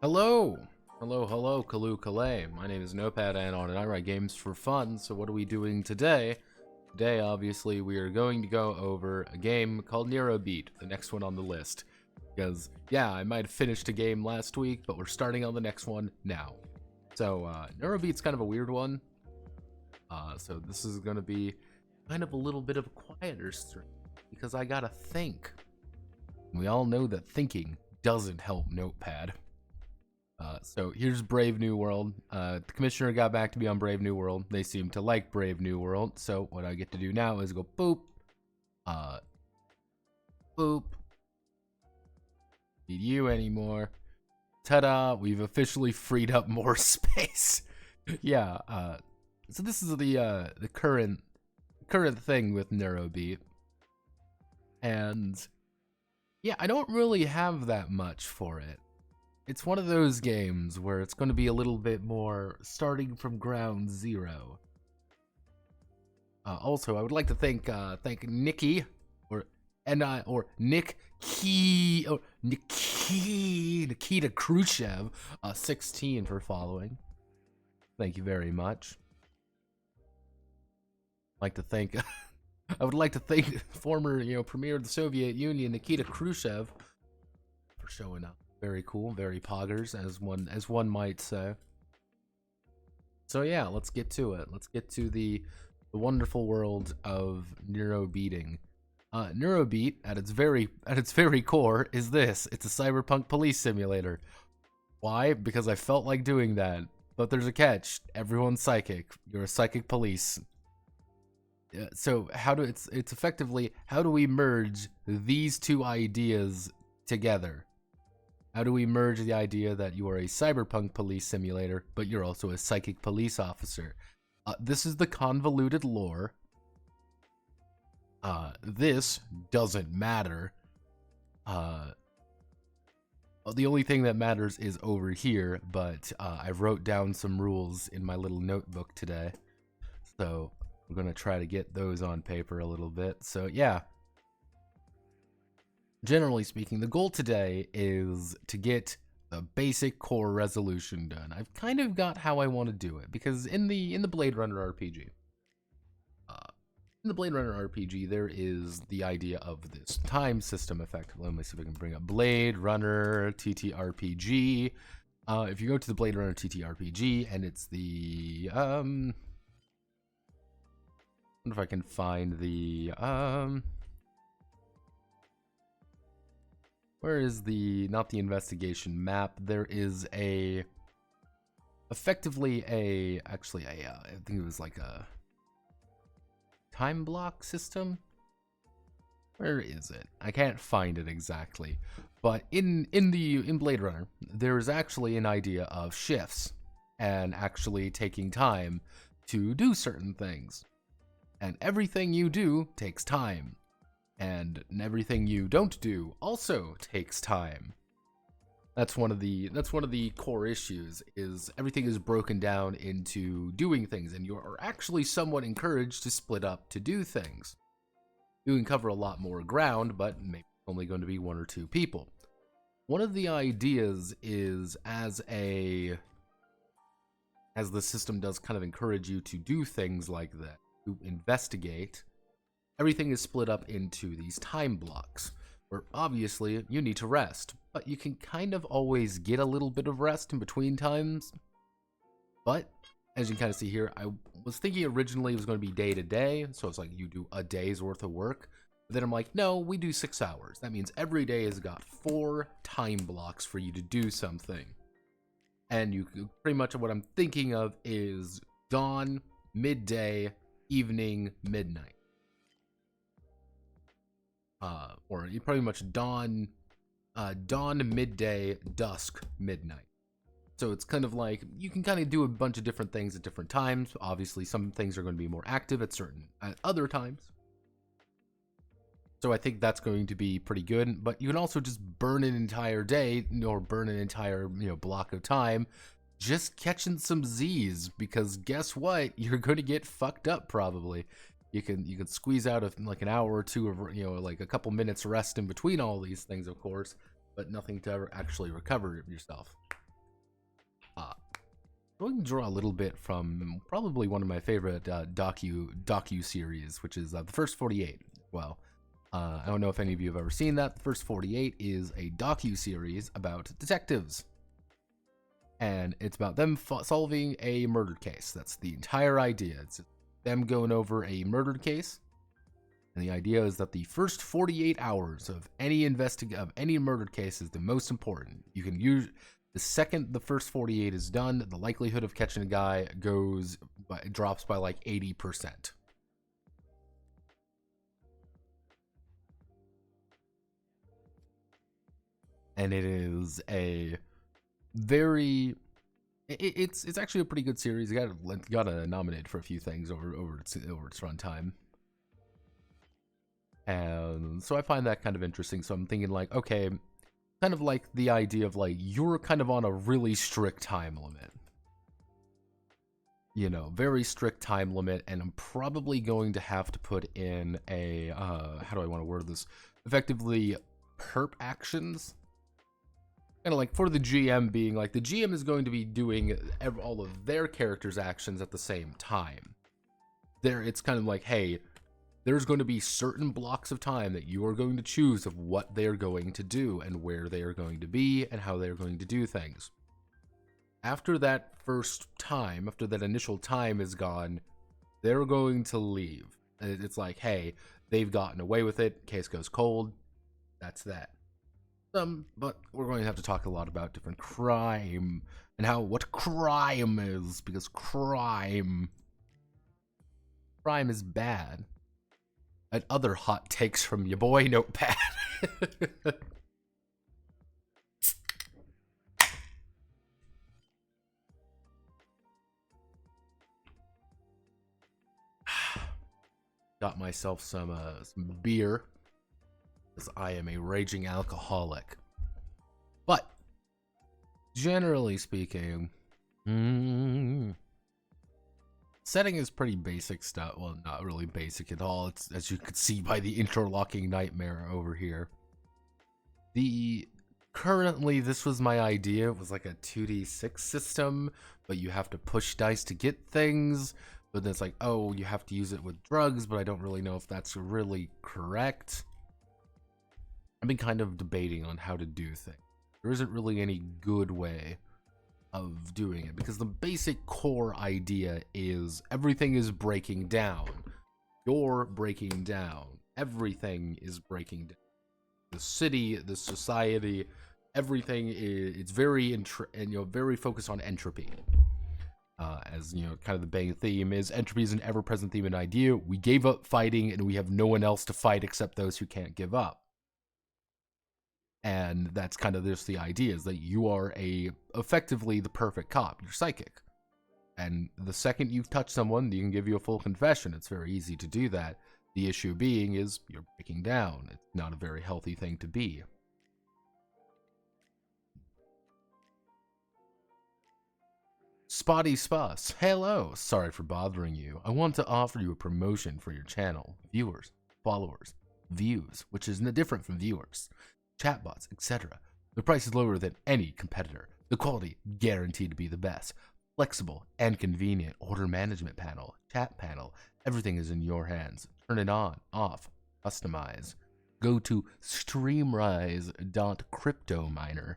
Hello! Hello, Kalu Kalay. My name is Notepad Anon and I write games for fun, so what are we doing today? Today, obviously, we are going to go over a game called Neurobeat, the next one on the list. Because, yeah, I might have finished a game last week, but we're starting on the next one now. So, Neurobeat's kind of a weird one. So this is going to be kind of a little bit of a quieter stream, because I gotta think. We all know that thinking doesn't help Notepad. So here's Brave New World. The commissioner got back to me on Brave New World. They seem to like Brave New World. So what I get to do now is go boop. Boop. Need you anymore. Ta-da! We've officially freed up more space. Yeah. So this is the current thing with Neurobeat. And yeah, I don't really have that much for it. It's one of those games where it's going to be a little bit more starting from ground zero. Also, I would like to thank Nikki or Nick Key or Nikita Khrushchev 16 for following. Thank you very much. I'd like to thank I would like to thank former premier of the Soviet Union Nikita Khrushchev for showing up. Very cool, very poggers, as one might say. So yeah, let's get to it. Let's get to the wonderful world of neurobeating. Neurobeat, at its very core, is this. It's a cyberpunk police simulator. Why? Because I felt like doing that. But there's a catch. Everyone's psychic. You're a psychic police. So it's effectively, how do we merge these two ideas together? How do we merge the idea that you are a cyberpunk police simulator, but you're also a psychic police officer? This is the convoluted lore. This doesn't matter. The only thing that matters is over here, but I wrote down some rules in my little notebook today. So we're going to try to get those on paper a little bit. So yeah. Generally speaking, the goal today is to get the basic core resolution done. I've kind of got how I want to do it, because in the Blade Runner RPG, there is the idea of this time system effectively. Let me see if I can bring up Blade Runner TTRPG. If you go to the Blade Runner TTRPG, and it's the I wonder if I can find the where is the, not the investigation map, there is effectively I think it was like a time block system? Where is it? I can't find it exactly. But in Blade Runner, there is actually an idea of shifts, and actually taking time to do certain things. And everything you do takes time. And everything you don't do also takes time. That's one of the core issues, is everything is broken down into doing things, and you are actually somewhat encouraged to split up to do things. You can cover a lot more ground, but maybe only going to be one or two people. One of the ideas is, as the system does kind of encourage you to do things like that, to investigate, everything is split up into these time blocks, where obviously you need to rest, but you can kind of always get a little bit of rest in between times. But as you can kind of see here, I was thinking originally it was going to be day to day, so it's like you do a day's worth of work. But then I'm like, no, we do 6 hours. That means every day has got 4 time blocks for you to do something. And you pretty much what I'm thinking of is dawn, midday, evening, midnight. Or you pretty much dawn, midday, dusk, midnight. So it's kind of like, you can kind of do a bunch of different things at different times. Obviously, some things are going to be more active at other times. So I think that's going to be pretty good. But you can also just burn an entire day, or burn an entire, block of time just catching some Z's, because guess what? You're going to get fucked up probably. You can squeeze out like an hour or two of, like a couple minutes rest in between all these things, of course, but nothing to ever actually recover yourself. going to draw a little bit from probably one of my favorite docu series, which is the First 48. Well, I don't know if any of you have ever seen that. The First 48 is a docu series about detectives, and it's about them solving a murder case. That's the entire idea. It's them going over a murder case, and the idea is that the first 48 hours of any murder case is the most important. You can use the second the first 48 is done, the likelihood of catching a guy drops by like 80%. And it is a very, it's actually a pretty good series. It got nominated for a few things over its runtime. And so I find that kind of interesting. So I'm thinking like, okay, kind of like the idea of like, you're kind of on a really strict time limit. You know, very strict time limit, and I'm probably going to have to put in a, how do I want to word this? Effectively, perp actions. Kind of like for the GM being like, the GM is going to be doing all of their characters' actions at the same time. It's kind of like, hey, there's going to be certain blocks of time that you are going to choose of what they're going to do and where they are going to be and how they're going to do things. After that after that initial time is gone, they're going to leave. It's like, hey, they've gotten away with it. Case goes cold. That's that. But we're going to have to talk a lot about different crime and what crime is, because crime is bad. And other hot takes from your boy Notepad. Got myself some beer, because I am a raging alcoholic. But generally speaking, setting is pretty basic stuff. Well, not really basic at all. It's, as you could see by the interlocking nightmare over here. Currently, this was my idea. It was like a 2d6 system, but you have to push dice to get things. But then it's like, oh, you have to use it with drugs, but I don't really know if that's really correct. I've been kind of debating on how to do things. There isn't really any good way of doing it, because the basic core idea is everything is breaking down. You're breaking down. Everything is breaking down. The city, the society, everything it's very very focused on entropy. As you know, kind of the main theme is entropy is an ever-present theme and idea. We gave up fighting, and we have no one else to fight except those who can't give up. And that's kind of just the idea, is that you are effectively the perfect cop. You're psychic. And the second you've touched someone, you can give you a full confession. It's very easy to do that. The issue being is you're breaking down. It's not a very healthy thing to be. Spotty Spuss, hello. Sorry for bothering you. I want to offer you a promotion for your channel. Viewers, followers, views, which is different from viewers, chatbots, etc. The price is lower than any competitor. The quality guaranteed to be the best. Flexible and convenient order management panel, chat panel. Everything is in your hands. Turn it on, off, customize. Go to streamrise.cryptominer.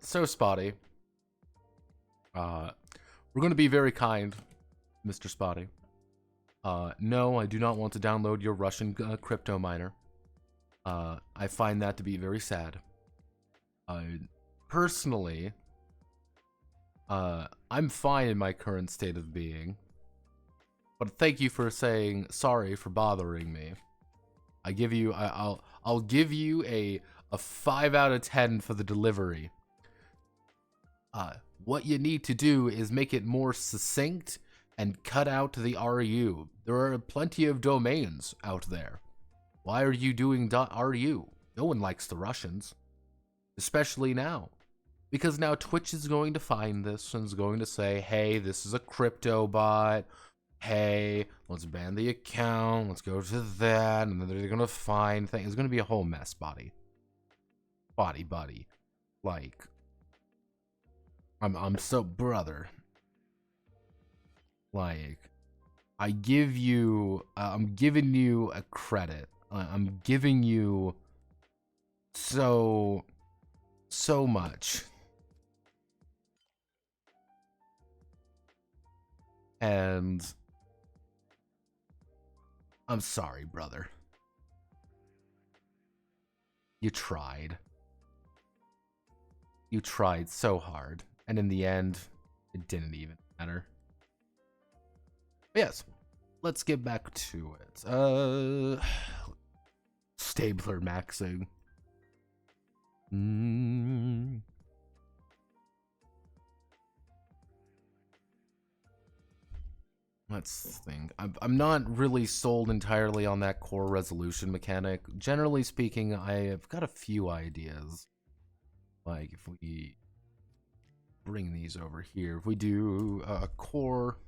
So Spotty, we're going to be very kind, Mr. Spotty. No, I do not want to download your Russian crypto miner. I find that to be very sad. Personally, I'm fine in my current state of being. But thank you for saying sorry for bothering me. I'll give you a 5 out of 10 for the delivery. What you need to do is make it more succinct and cut out the RU. There are plenty of domains out there. Why are you doing .ru? No one likes the Russians. Especially now. Because now Twitch is going to find this and is going to say, hey, this is a crypto bot. Hey, let's ban the account. Let's go to that. And then they're going to find things. It's going to be a whole mess, buddy. Buddy. Like, I'm so brother. Like, I'm giving you a credit. I'm giving you so much. And I'm sorry, brother. You tried. You tried so hard. And in the end, it didn't even matter. But yes, let's get back to it. Stabler maxing. Let's think. I'm not really sold entirely on that core resolution mechanic. Generally speaking, I've got a few ideas. Like, if we bring these over here, if we do a core,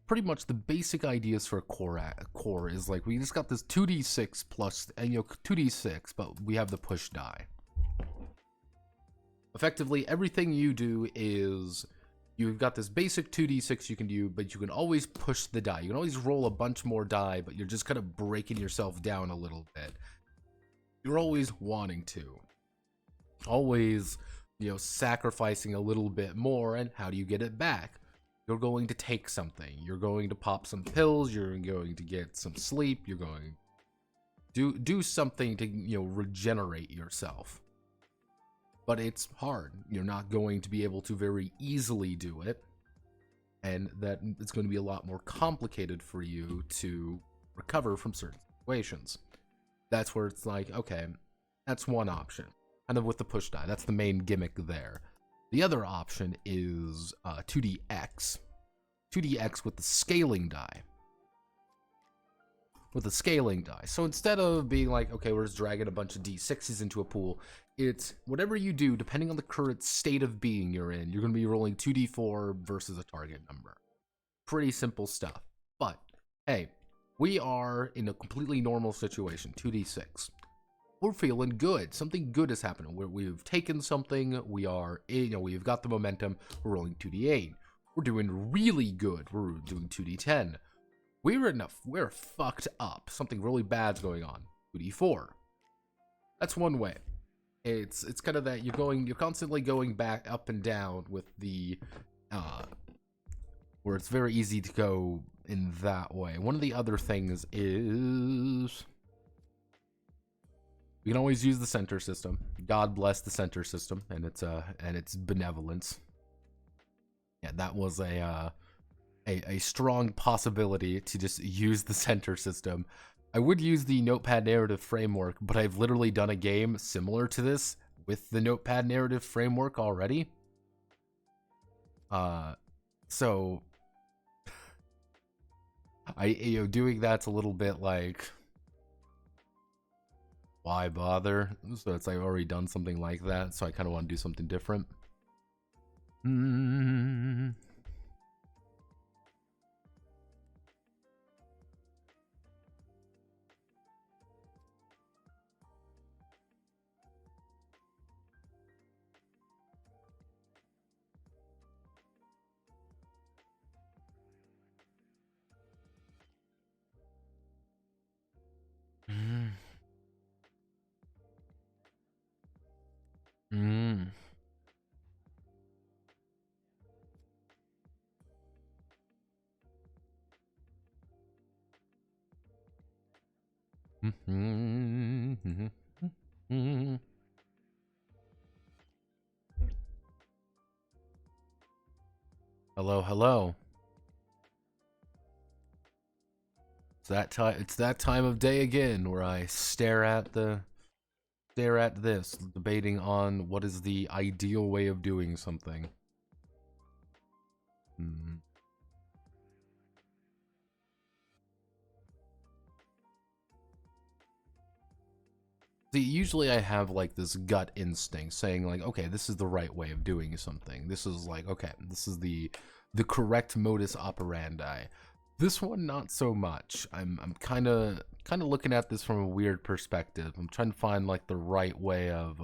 pretty much the basic ideas for a core is like, we just got this 2d6 plus, and 2d6, but we have the push die. Effectively, everything you do is, you've got this basic 2d6 you can do, but you can always push the die. You can always roll a bunch more die, but you're just kind of breaking yourself down a little bit. You're always wanting to. Always, sacrificing a little bit more, and how do you get it back? You're going to take something. You're going to pop some pills. You're going to get some sleep. You're going to do something to, regenerate yourself. But it's hard. You're not going to be able to very easily do it. And that it's going to be a lot more complicated for you to recover from certain situations. That's where it's like, okay, that's one option. Kind of with the push die. That's the main gimmick there. The other option is 2DX. 2DX with the scaling die. So instead of being like, okay, we're just dragging a bunch of D6s into a pool, it's whatever you do, depending on the current state of being you're in, you're going to be rolling 2d4 versus a target number. Pretty simple stuff. But, hey, we are in a completely normal situation, 2d6. We're feeling good. Something good is happening. We've taken something. We've got the momentum. We're rolling 2d8. We're doing really good. We're doing 2d10. We're fucked up. Something really bad's going on. 2d4. That's one way. It's kind of that you're constantly going back up and down with the where it's very easy to go in that way. One of the other things is we can always use the center system. God bless the center system and its benevolence. Yeah, that was a strong possibility to just use the center system. I would use the Notepad narrative framework, but I've literally done a game similar to this with the Notepad narrative framework already. So doing that's a little bit like, why bother? So it's like I've already done something like that, so I kind of want to do something different. Hello. It's that time of day again where I stare at this, debating on what is the ideal way of doing something. See, usually I have like this gut instinct saying like, okay, this is the right way of doing something. This is like, okay, this is the correct modus operandi. This one, not so much. I'm kind of looking at this from a weird perspective. I'm trying to find like the right way of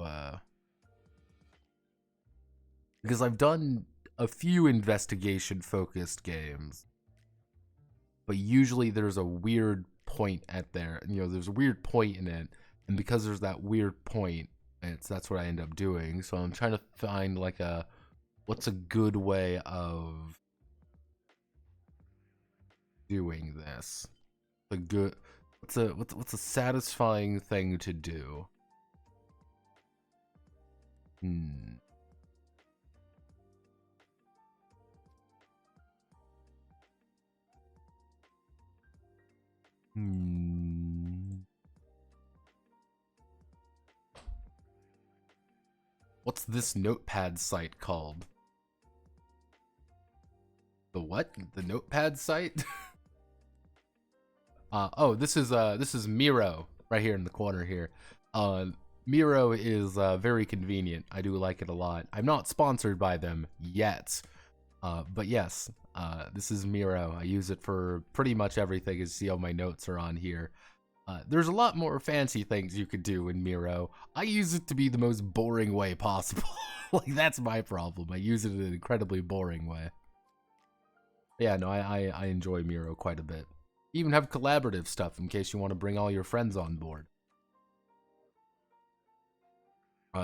Because I've done a few investigation-focused games, but usually there's a weird point at there. You know, there's a weird point in it, and because there's that weird point, that's what I end up doing. So I'm trying to find like what's a good way of doing this? What's a satisfying thing to do? What's this notepad site called? The what? The notepad site? Oh, this is Miro right here in the corner here. Miro is very convenient. I do like it a lot. I'm not sponsored by them yet, but yes, this is Miro. I use it for pretty much everything. As you see, all my notes are on here. There's a lot more fancy things you could do in Miro. I use it to be the most boring way possible. Like, that's my problem. I use it in an incredibly boring way. Yeah, no, I enjoy Miro quite a bit. Even have collaborative stuff in case you want to bring all your friends on board.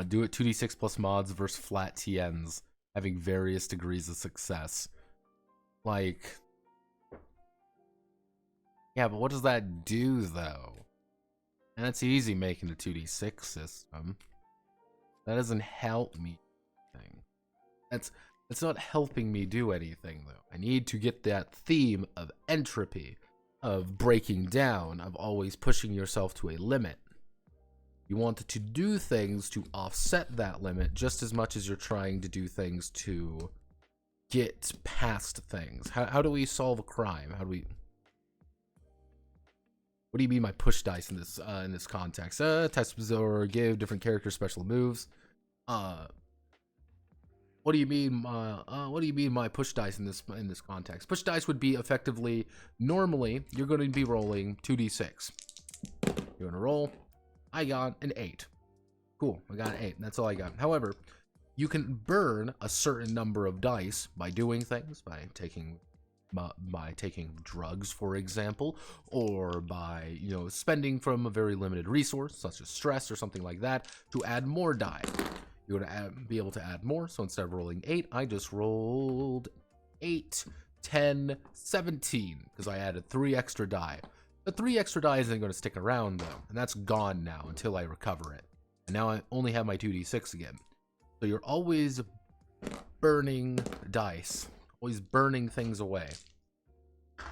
Do it 2d6 plus mods versus flat TNs, having various degrees of success. Like, yeah, but what does that do, though? And it's easy making a 2d6 system. That doesn't help me. It's not helping me do anything, though. I need to get that theme of entropy, of breaking down, of always pushing yourself to a limit. You want to do things to offset that limit just as much as you're trying to do things to get past things. How do we solve a crime? How do we... What do you mean by push dice in this context? Test or give different characters special moves. What do you mean? What do you mean by push dice in this context? Push dice would be effectively, normally you're going to be rolling 2d6. You're gonna roll. I got an 8. Cool, I got an 8. That's all I got. However, you can burn a certain number of dice by doing things, by taking drugs, for example, or by, you know, spending from a very limited resource, such as stress or something like that, to add more die. You're going to be able to add more, so instead of rolling 8, I just rolled 8, 10, 17, because I added 3 extra die. The 3 extra die isn't going to stick around, though, and that's gone now until I recover it. And now I only have my 2d6 again. So you're always burning dice, always burning things away,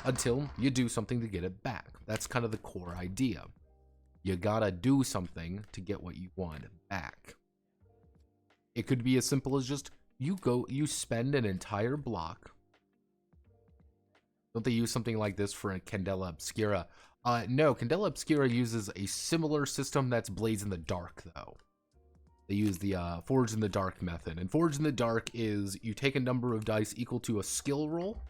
until you do something to get it back. That's kind of the core idea. You gotta do something to get what you want back. It could be as simple as just, you spend an entire block. Don't they use something like this for a Candela Obscura? No, Candela Obscura uses a similar system that's Blades in the Dark, though. They use the Forge in the Dark method. And Forge in the Dark is, you take a number of dice equal to a skill roll,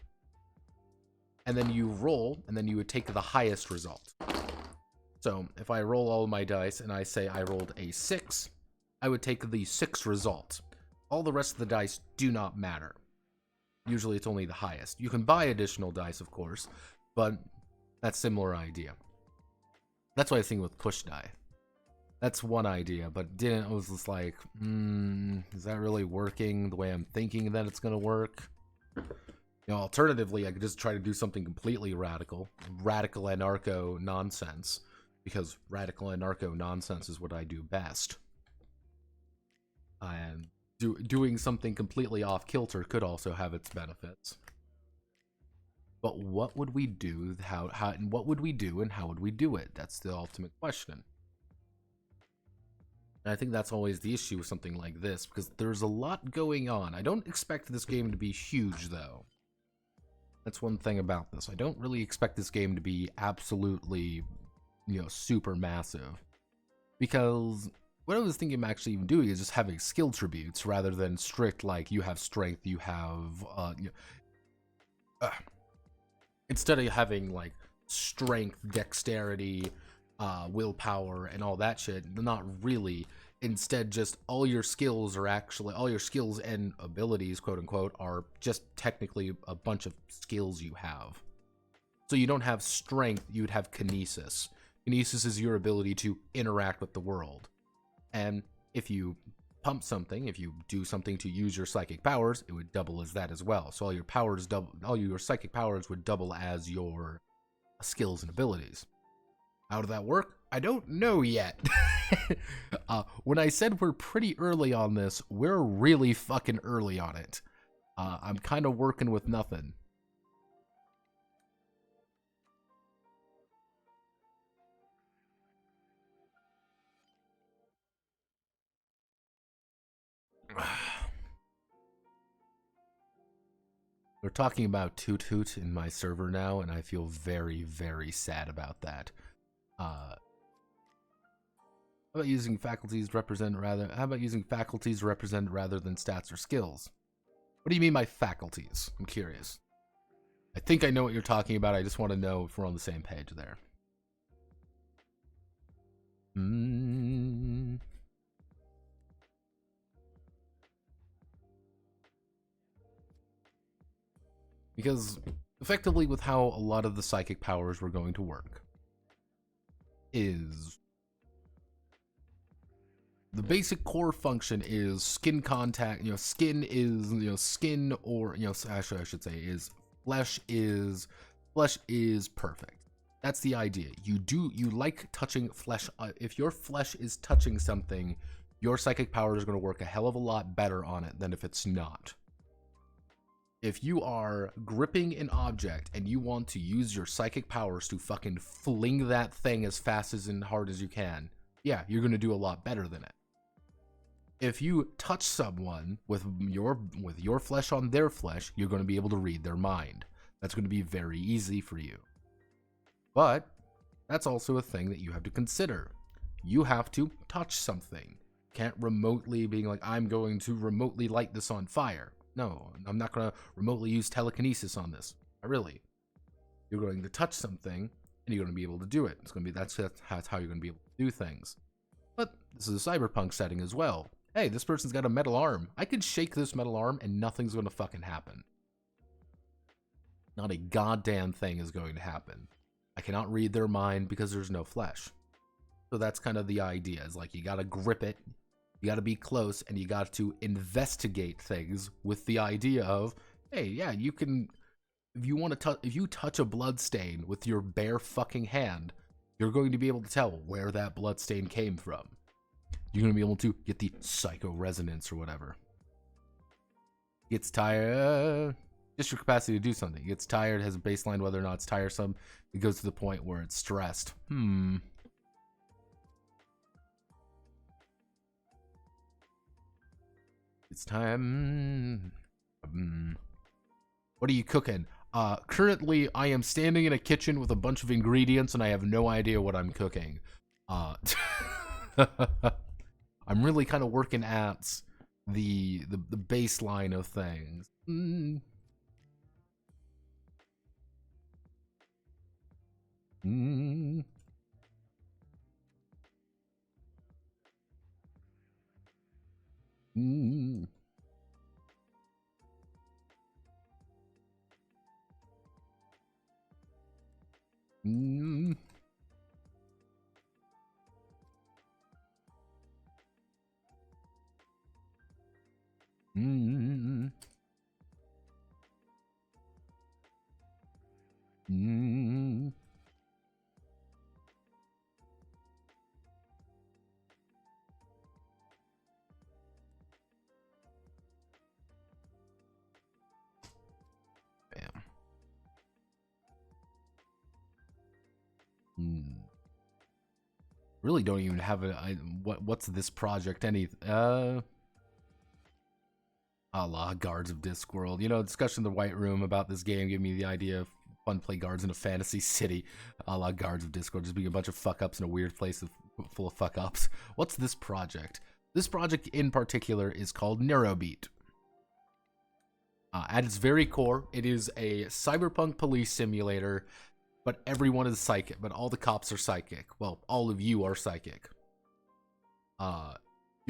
and then you roll, and then you would take the highest result. So, if I roll all my dice, and I say I rolled a 6, I would take the 6th result. All the rest of the dice do not matter. Usually it's only the highest. You can buy additional dice, of course, but that's a similar idea. That's what I was thinking with push die. That's one idea, but I was just like, is that really working the way I'm thinking that it's going to work? You know, alternatively, I could just try to do something completely radical anarcho nonsense, because radical anarcho nonsense is what I do best. And doing something completely off kilter could also have its benefits. But what would we do? What would we do, and how would we do it? That's the ultimate question. And I think that's always the issue with something like this, because there's a lot going on. I don't expect this game to be huge, though. That's one thing about this. I don't really expect this game to be absolutely, you know, super massive. Because what I was thinking of actually even doing is just having skill tributes rather than strict, like, you have strength, you have, instead of having, like, strength, dexterity, willpower, and all that shit, not really. Instead, just all your skills and abilities, quote unquote, are just technically a bunch of skills you have. So you don't have strength, you'd have kinesis. Kinesis is your ability to interact with the world. And if you pump something, if you do something to use your psychic powers, it would double as that as well. So all your psychic powers would double as your skills and abilities. How did that work? I don't know yet. When I said we're pretty early on this, we're really fucking early on it. I'm kind of working with nothing. We're talking about Toot Hoot in my server now, and I feel very, very sad about that. How about using faculties represented rather than stats or skills? What do you mean by faculties? I'm curious. I think I know what you're talking about. I just want to know if we're on the same page there. Because effectively with how a lot of the psychic powers were going to work is the basic core function is skin contact, skin is, skin, or, actually I should say is flesh is perfect. That's the idea. You like touching flesh. If your flesh is touching something, your psychic power is going to work a hell of a lot better on it than if it's not. If you are gripping an object and you want to use your psychic powers to fucking fling that thing as fast and hard as you can, yeah, you're going to do a lot better than it. If you touch someone with your flesh on their flesh, you're going to be able to read their mind. That's going to be very easy for you. But that's also a thing that you have to consider. You have to touch something. Can't remotely being like, I'm going to remotely light this on fire. No, I'm not going to remotely use telekinesis on this. Not really. You're going to touch something and you're going to be able to do it. It's going to be that's how you're going to be able to do things. But this is a cyberpunk setting as well. Hey, this person's got a metal arm. I could shake this metal arm and nothing's going to fucking happen. Not a goddamn thing is going to happen. I cannot read their mind because there's no flesh. So that's kind of the idea. Is like you got to grip it, you got to be close, and you got to investigate things with the idea of, hey, yeah, you can. If you want to if you touch a blood stain with your bare fucking hand, you're going to be able to tell where that blood stain came from. You're going to be able to get the psycho resonance or whatever. Gets tired. Just your capacity to do something. It gets tired, has a baseline whether or not it's tiresome. It goes to the point where it's stressed. It's time. What are you cooking? Currently, I am standing in a kitchen with a bunch of ingredients, and I have no idea what I'm cooking. I'm really kind of working at the baseline of things. Really don't even have what's this project a la Guards of Discworld. Discussion in the White Room about this game gave me the idea of fun to play guards in a fantasy city, a la Guards of Discworld, just being a bunch of fuck ups in a weird place full of fuck ups. What's this project? This project in particular is called Neurobeat. At its very core, it is a cyberpunk police simulator, but everyone is psychic, but all the cops are psychic. Well, all of you are psychic.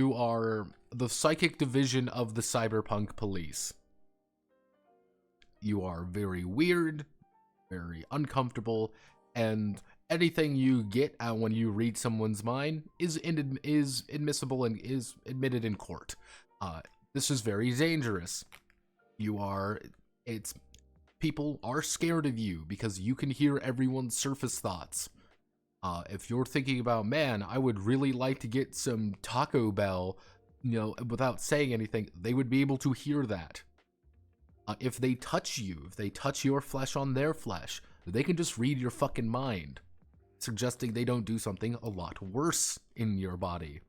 You are the psychic division of the Cyberpunk police. You are very weird, very uncomfortable, and anything you get when you read someone's mind is admissible and is admitted in court. This is very dangerous. People are scared of you because you can hear everyone's surface thoughts. If you're thinking about, man, I would really like to get some Taco Bell, without saying anything, they would be able to hear that. If they touch you, if they touch your flesh on their flesh, they can just read your fucking mind, suggesting they don't do something a lot worse in your body.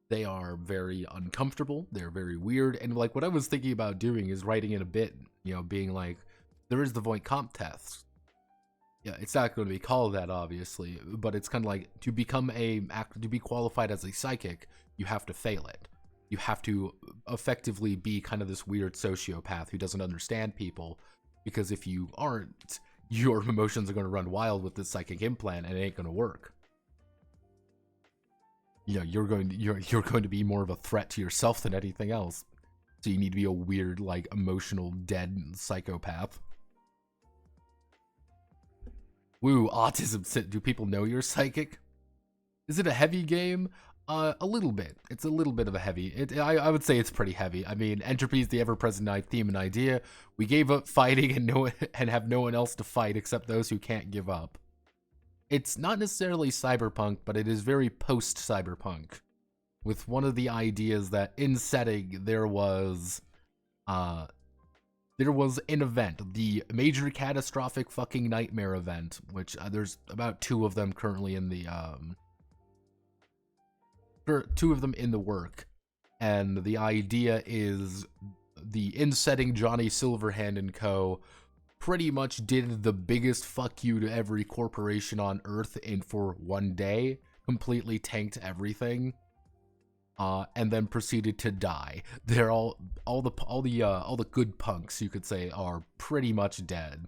They are very uncomfortable, they're very weird, and like what I was thinking about doing is writing in a bit, being like, there is the Voight Comp test. Yeah, it's not going to be called that, obviously, but it's kind of like, to be qualified as a psychic, you have to fail it. You have to effectively be kind of this weird sociopath who doesn't understand people, because if you aren't, your emotions are going to run wild with this psychic implant, and it ain't going to work. You're going to be more of a threat to yourself than anything else. So you need to be a weird, like, emotional, dead psychopath. Woo, autism. Do people know you're psychic? Is it a heavy game? A little bit. It's a little bit of a heavy. I would say it's pretty heavy. I mean, entropy is the ever-present theme and idea. We gave up fighting and have no one else to fight except those who can't give up. It's not necessarily cyberpunk, but it is very post-cyberpunk. With one of the ideas that in setting there was an event, the major catastrophic fucking nightmare event, which there's about 2 of them currently in the 2 of them in the work, and the idea is the in-setting Johnny Silverhand and co. pretty much did the biggest fuck you to every corporation on Earth for one day, completely tanked everything, and then proceeded to die. They're all the good punks, you could say, are pretty much dead.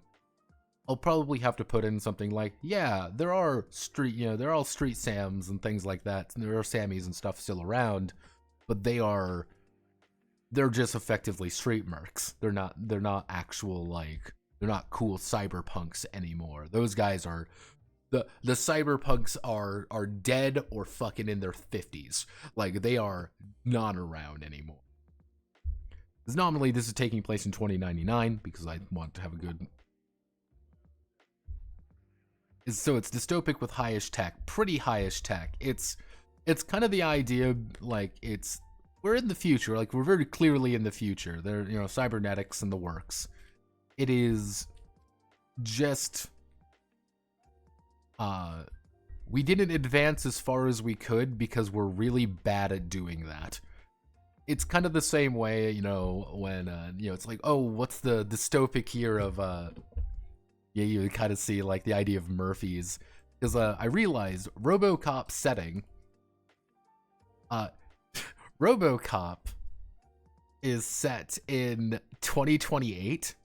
I'll probably have to put in something like, yeah, there are street Sams and things like that. There are Sammys and stuff still around, but they're just effectively street mercs. They're not actual, like, they're not cool cyberpunks anymore. Those guys are the cyberpunks are dead or fucking in their 50s. Like, they are not around anymore. Because nominally this is taking place in 2099 because I want to have a good. So it's dystopic with high-ish tech, pretty high-ish tech. It's kind of the idea, like, we're in the future, like, we're very clearly in the future. There, cybernetics and the works. It is just, we didn't advance as far as we could because we're really bad at doing that. It's kind of the same way, when, it's like, oh, what's the dystopic year of, yeah, you kind of see, like, the idea of Murphy's. Because I realized RoboCop setting, RoboCop is set in 2028.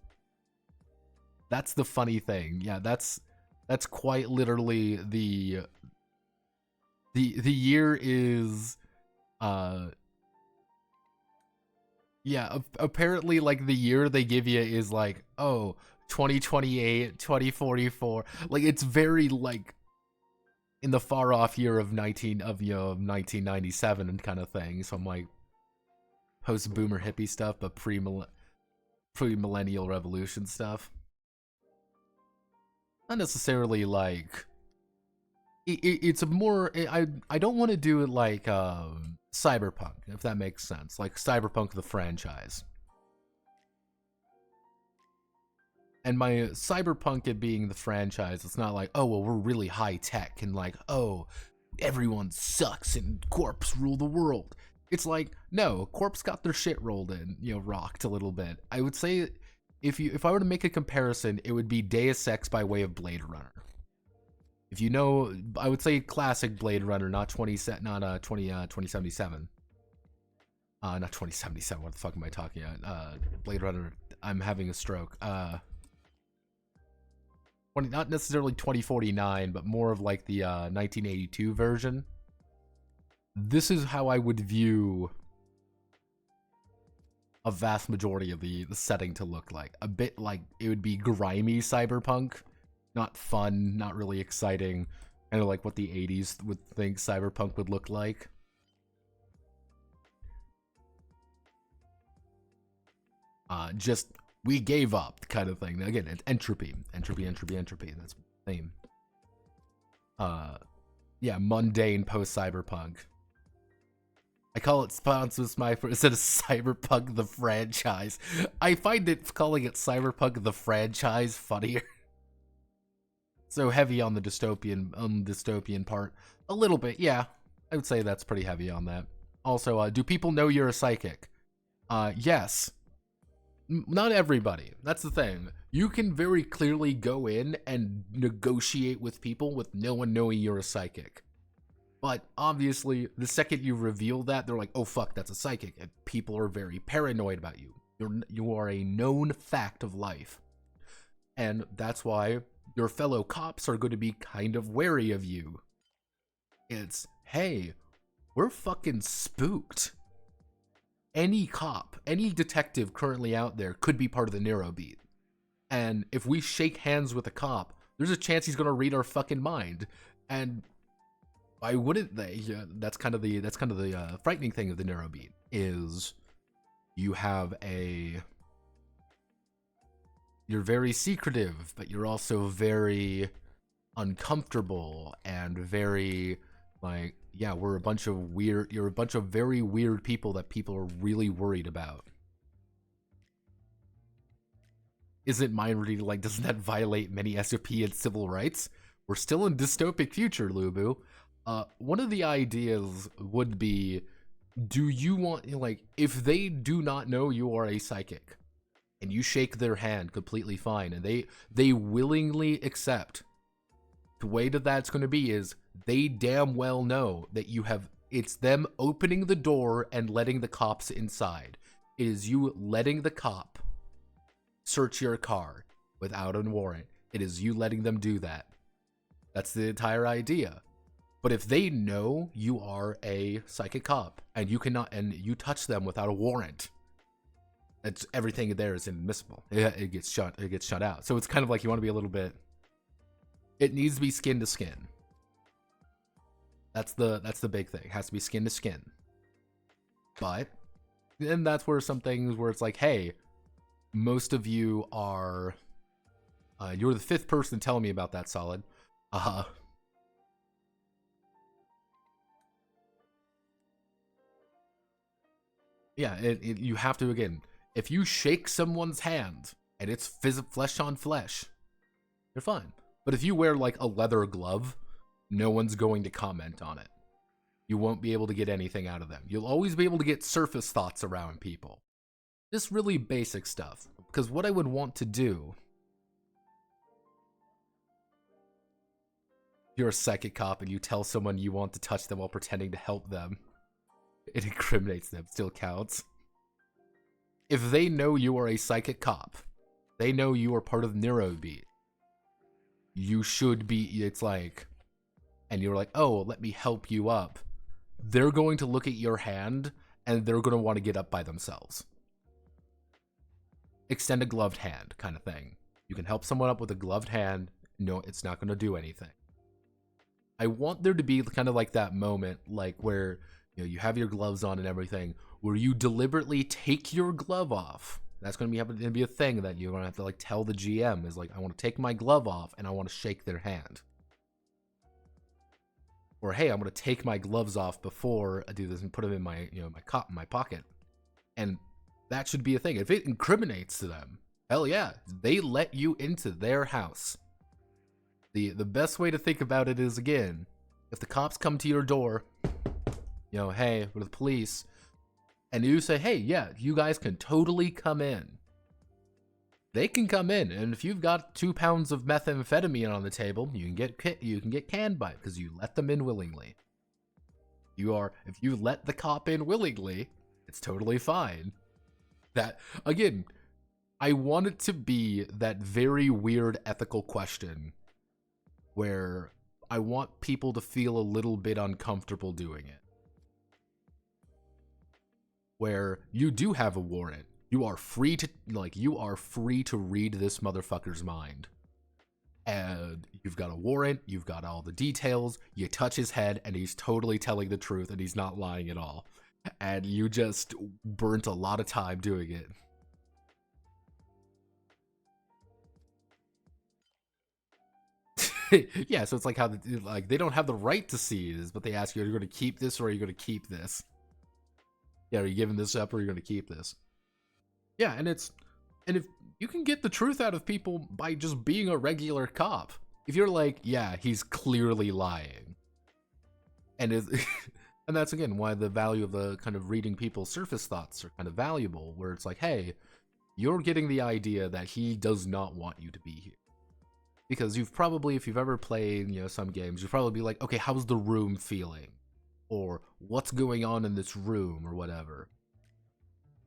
That's the funny thing. Yeah, that's quite literally the year is, yeah, apparently, like, the year they give you is like, oh, 2028, 2044. Like, it's very, like, in the far off year of 1997 and kind of thing. So I'm like, post boomer hippie stuff, but pre-millennial revolution stuff. Not necessarily like, it's a more, I don't want to do it like Cyberpunk, if that makes sense. Like Cyberpunk the franchise. And my Cyberpunk it being the franchise, it's not like, oh, well, we're really high tech and like, oh, everyone sucks and corps rule the world. It's like, no, corps got their shit rolled in, rocked a little bit. I would say if I were to make a comparison, it would be Deus Ex by way of Blade Runner. If I would say classic Blade Runner, not 2077. Not 2077, what the fuck am I talking about? Blade Runner, I'm having a stroke. Not necessarily 2049, but more of like the 1982 version. this is how I would view a vast majority of the setting to look like. A bit like it would be grimy cyberpunk, not fun, not really exciting, kind of like what the 80s would think cyberpunk would look like. Just, we gave up kind of thing. Again, it's entropy. Entropy. That's the name. Yeah, mundane post-cyberpunk. I call it Sponsors My instead of Cyberpunk the franchise. I find it calling it Cyberpunk the franchise funnier. So heavy on the dystopian part. A little bit, yeah. I would say that's pretty heavy on that. Also, do people know you're a psychic? Yes. Not everybody. That's the thing. You can very clearly go in and negotiate with people with no one knowing you're a psychic. But obviously, the second you reveal that, they're like, oh fuck, that's a psychic. And people are very paranoid about you. You are a known fact of life. And that's why your fellow cops are going to be kind of wary of you. It's, hey, we're fucking spooked. Any cop, any detective currently out there could be part of the Neuro beat. And if we shake hands with a cop, there's a chance he's going to read our fucking mind. And why wouldn't they? Yeah, that's kind of the frightening thing of the Neuro beat is you're very secretive, but you're also very uncomfortable and very like, yeah, you're a bunch of very weird people that people are really worried about. Isn't mind reading like, doesn't that violate many SOP and civil rights? We're still in dystopic future, Lubu. One of the ideas would be, do you want, like, if they do not know you are a psychic, and you shake their hand completely fine, and they willingly accept, the way that that's going to be is, they damn well know that it's them opening the door and letting the cops inside. It is you letting the cop search your car without a warrant. It is you letting them do that. That's the entire idea. But if they know you are a psychic cop and you touch them without a warrant, it's everything there is inadmissible. It gets shut out. So it's kind of like you want to be a little bit. It needs to be skin to skin. That's the big thing. It has to be skin to skin. But then that's where some things where it's like, hey, most of you are. You're the fifth person telling me about that, Solid. Yeah, you have to, again, if you shake someone's hand and it's flesh on flesh, you're fine. But if you wear like a leather glove, no one's going to comment on it. You won't be able to get anything out of them. You'll always be able to get surface thoughts around people. Just really basic stuff. Because what I would want to do, if you're a psychic cop and you tell someone you want to touch them while pretending to help them, it incriminates them, still counts. If they know you are a psychic cop, they know you are part of the Neuro beat, you should be, it's like, and you're like, oh, let me help you up. They're going to look at your hand and they're going to want to get up by themselves. Extend a gloved hand kind of thing. You can help someone up with a gloved hand. No, it's not going to do anything. I want there to be kind of like that moment, like where, you know, you have your gloves on and everything, where you deliberately take your glove off. That's going to be a thing that you're going to have to like tell the GM is like, I want to take my glove off and I want to shake their hand. Or, hey, I'm going to take my gloves off before I do this and put them in my, my pocket. And that should be a thing. If it incriminates to them, hell yeah, they let you into their house. The best way to think about it is, again, if the cops come to your door, hey, we're the police, and you say, hey, yeah, you guys can totally come in. They can come in, and if you've got 2 pounds of methamphetamine on the table, you can get canned by it because you let them in willingly. If you let the cop in willingly, it's totally fine. That, again, I want it to be that very weird ethical question where I want people to feel a little bit uncomfortable doing it. where you do have a warrant. You are free to read this motherfucker's mind. And you've got a warrant, you've got all the details, you touch his head, and he's totally telling the truth, and he's not lying at all. And you just burnt a lot of time doing it. Yeah, so it's like how they don't have the right to seize, but they ask you, are you going to keep this or are you going to keep this? Yeah, are you giving this up or are you going to keep this? Yeah, and if you can get the truth out of people by just being a regular cop. If you're like, yeah, he's clearly lying. And and that's again why the value of the kind of reading people's surface thoughts are kind of valuable, where it's like, hey, you're getting the idea that he does not want you to be here. Because you've probably, if you've ever played, some games, you'll probably be like, okay, how's the room feeling? Or what's going on in this room or whatever.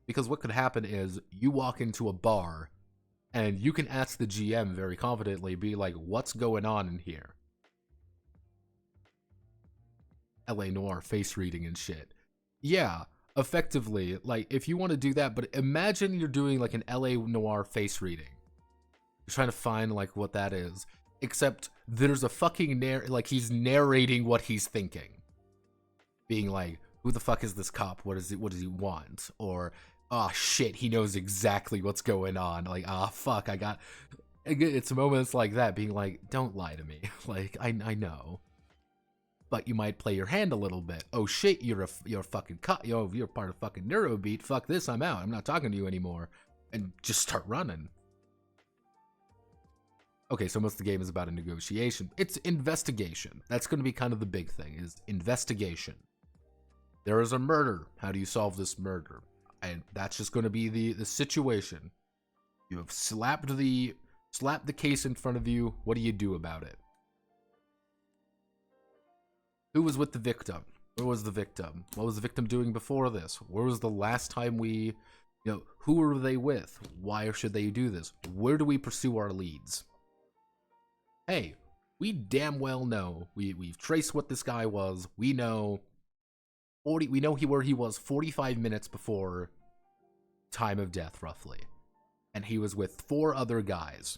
Because what could happen is you walk into a bar and you can ask the GM very confidently, be like, what's going on in here? LA Noire face reading and shit. Yeah, effectively, like, if you want to do that, but imagine you're doing like an LA Noire face reading. You're trying to find like what that is, except there's a fucking he's narrating what he's thinking, being like, who the fuck is this cop? What does he want? Or, oh shit, he knows exactly what's going on. Like, ah, fuck, it's moments like that, being like, don't lie to me. Like, I know. But you might play your hand a little bit. Oh shit, you're a fucking cop. You're part of fucking Neurobeat. Fuck this, I'm out. I'm not talking to you anymore. And just start running. Okay, so most of the game is about a negotiation. It's investigation. That's going to be kind of the big thing, is investigation. There is a murder. How do you solve this murder? And that's just going to be the situation. You have slapped the case in front of you. What do you do about it? Who was with the victim? Where was the victim? What was the victim doing before this? Where was the last time who were they with? Why should they do this? Where do we pursue our leads? Hey, we damn well know. We've traced what this guy was. We know where he was 45 minutes before time of death, roughly. And he was with 4 other guys.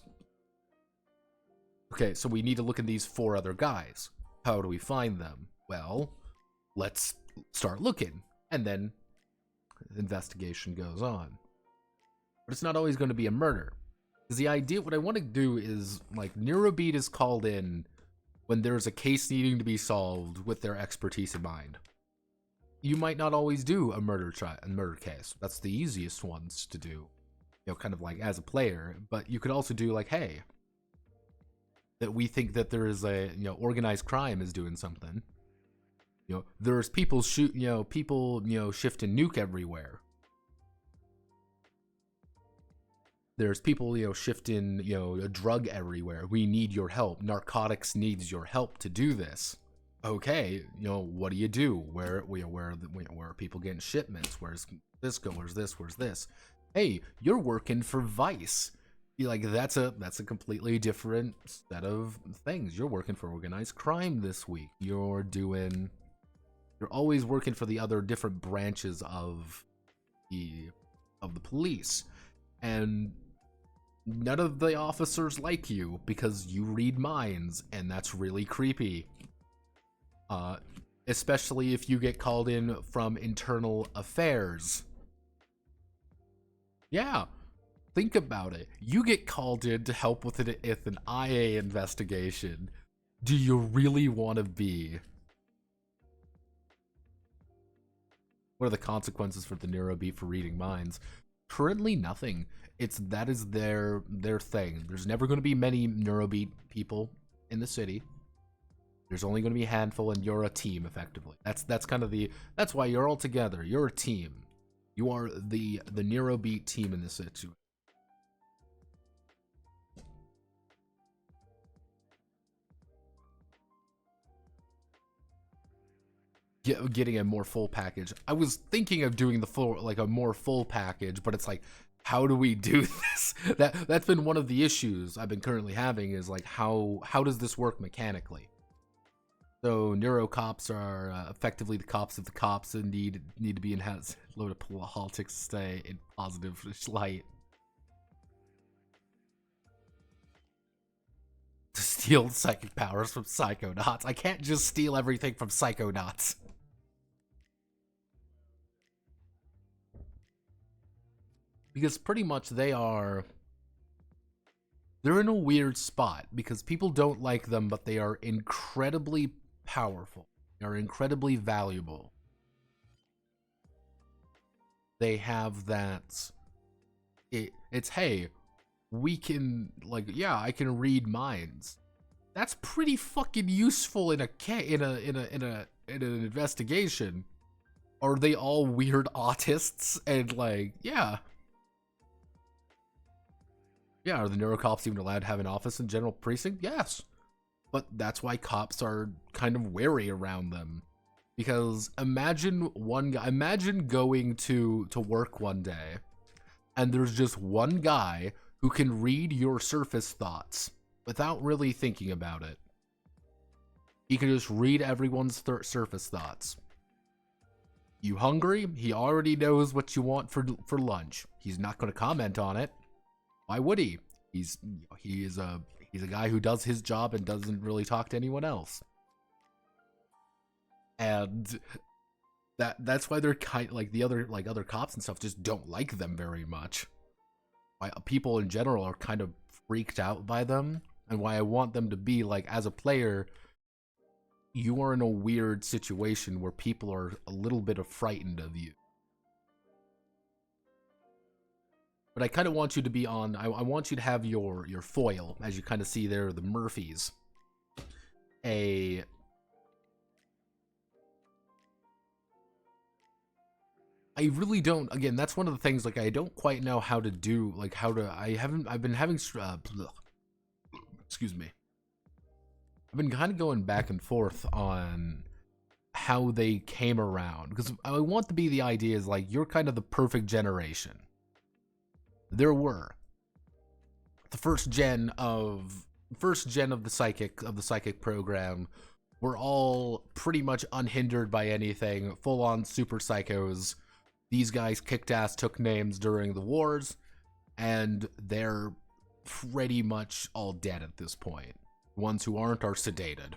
Okay, so we need to look at these 4 other guys. How do we find them? Well, let's start looking. And then the investigation goes on. But it's not always going to be a murder. Because the idea, what I want to do is, like, Neurobeat is called in when there's a case needing to be solved with their expertise in mind. You might not always do a murder case. That's the easiest ones to do, kind of like as a player. But you could also do like, hey, that we think that there is a, organized crime is doing something. There's people shifting nuke everywhere. There's people, shifting, a drug everywhere. We need your help. Narcotics needs your help to do this. Okay, what do you do? Where are people getting shipments? Where's this go? Where's this? Hey, you're working for Vice. That's a completely different set of things. You're working for organized crime this week. You're always working for the other different branches of the police. And none of the officers like you because you read minds, and that's really creepy. Especially if you get called in from internal affairs. Yeah, think about it. You get called in to help with an IA investigation. Do you really want to be? What are the consequences for the Neurobeat for reading minds? Currently, nothing. That is their thing. There's never going to be many Neurobeat people in the city. There's only going to be a handful, and you're a team, effectively. That's kind of that's why you're all together. You're a team. You are the Neurobeat team in this situation. Getting a more full package. I was thinking of doing a more full package, but it's like, how do we do this? That's been one of the issues I've been currently having, is like, how does this work mechanically? So neurocops are effectively the cops of the cops and need to be enhanced. Load of politics to stay in positive light. To steal psychic powers from psychonauts. I can't just steal everything from psychonauts. Because pretty much they're in a weird spot because people don't like them, but they are incredibly powerful. They are incredibly valuable. They have that it's hey, we can yeah, I can read minds. That's pretty fucking useful in an investigation. Are they all weird autists and yeah. Yeah, are the neurocops even allowed to have an office in General Precinct? Yes. But that's why cops are kind of wary around them. Because imagine going to work one day and there's just one guy who can read your surface thoughts without really thinking about it. He can just read everyone's surface thoughts. You hungry? He already knows what you want for lunch. He's not going to comment on it. Why would he? He's a guy who does his job and doesn't really talk to anyone else. And that's why they're kind the other cops and stuff just don't like them very much. Why people in general are kind of freaked out by them, and why I want them to be as a player, you are in a weird situation where people are a little bit frightened of you. But I kind of want you to be on, I want you to have your foil, as you kind of see there, the Murphys. I really don't, again, that's one of the things, I don't quite know how to do, I've been having, excuse me. I've been kind of going back and forth on how they came around, because I want to be the idea is, you're kind of the perfect generation. There were the first gen of the psychic program were all pretty much unhindered by anything, full on super psychos. These guys kicked ass, took names during the wars, and they're pretty much all dead at this point. Ones who aren't are sedated.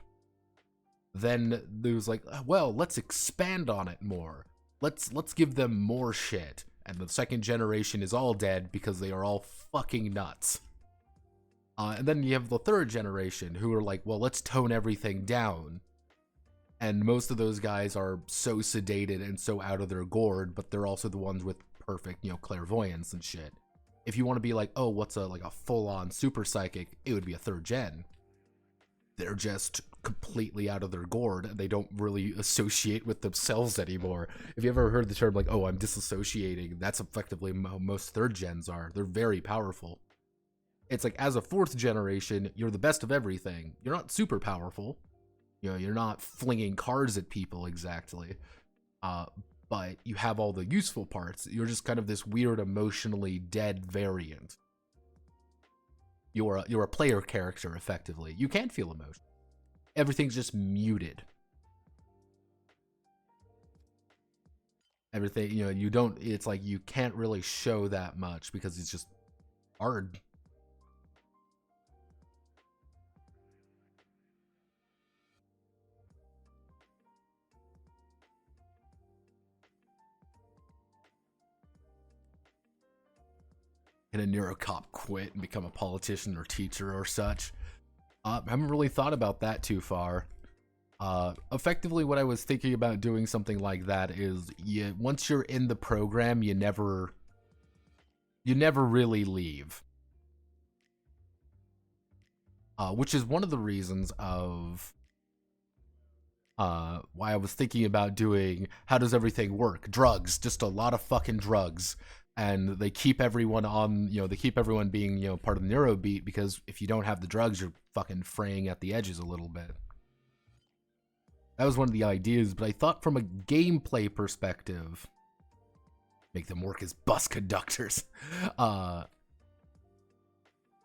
Then there's well, let's expand on it more. Let's give them more shit. And the second generation is all dead because they are all fucking nuts. And then you have the third generation who are well, let's tone everything down. And most of those guys are so sedated and so out of their gourd, but they're also the ones with perfect, clairvoyance and shit. If you want to be oh, what's a full-on super psychic, it would be a third gen. They're just completely out of their gourd and they don't really associate with themselves anymore. If you ever heard the term oh, I'm disassociating, that's effectively how most third gens are. They're very powerful. It's as a fourth generation, you're the best of everything. You're not super powerful. You're not flinging cards at people exactly. But you have all the useful parts. You're just kind of this weird emotionally dead variant. You're a player character, effectively. You can't feel emotion. Everything's just muted. Everything, you don't, it's you can't really show that much because it's just hard. Can a neurocop quit and become a politician or teacher or such? I haven't really thought about that too far. Effectively, what I was thinking about doing something like that is, once you're in the program, you never really leave. Which is one of the reasons of why I was thinking about doing how does everything work? Drugs, just a lot of fucking drugs. And they keep everyone on, they keep everyone being, part of the neurobeat, because if you don't have the drugs, you're fucking fraying at the edges a little bit. That was one of the ideas, but I thought from a gameplay perspective, make them work as bus conductors.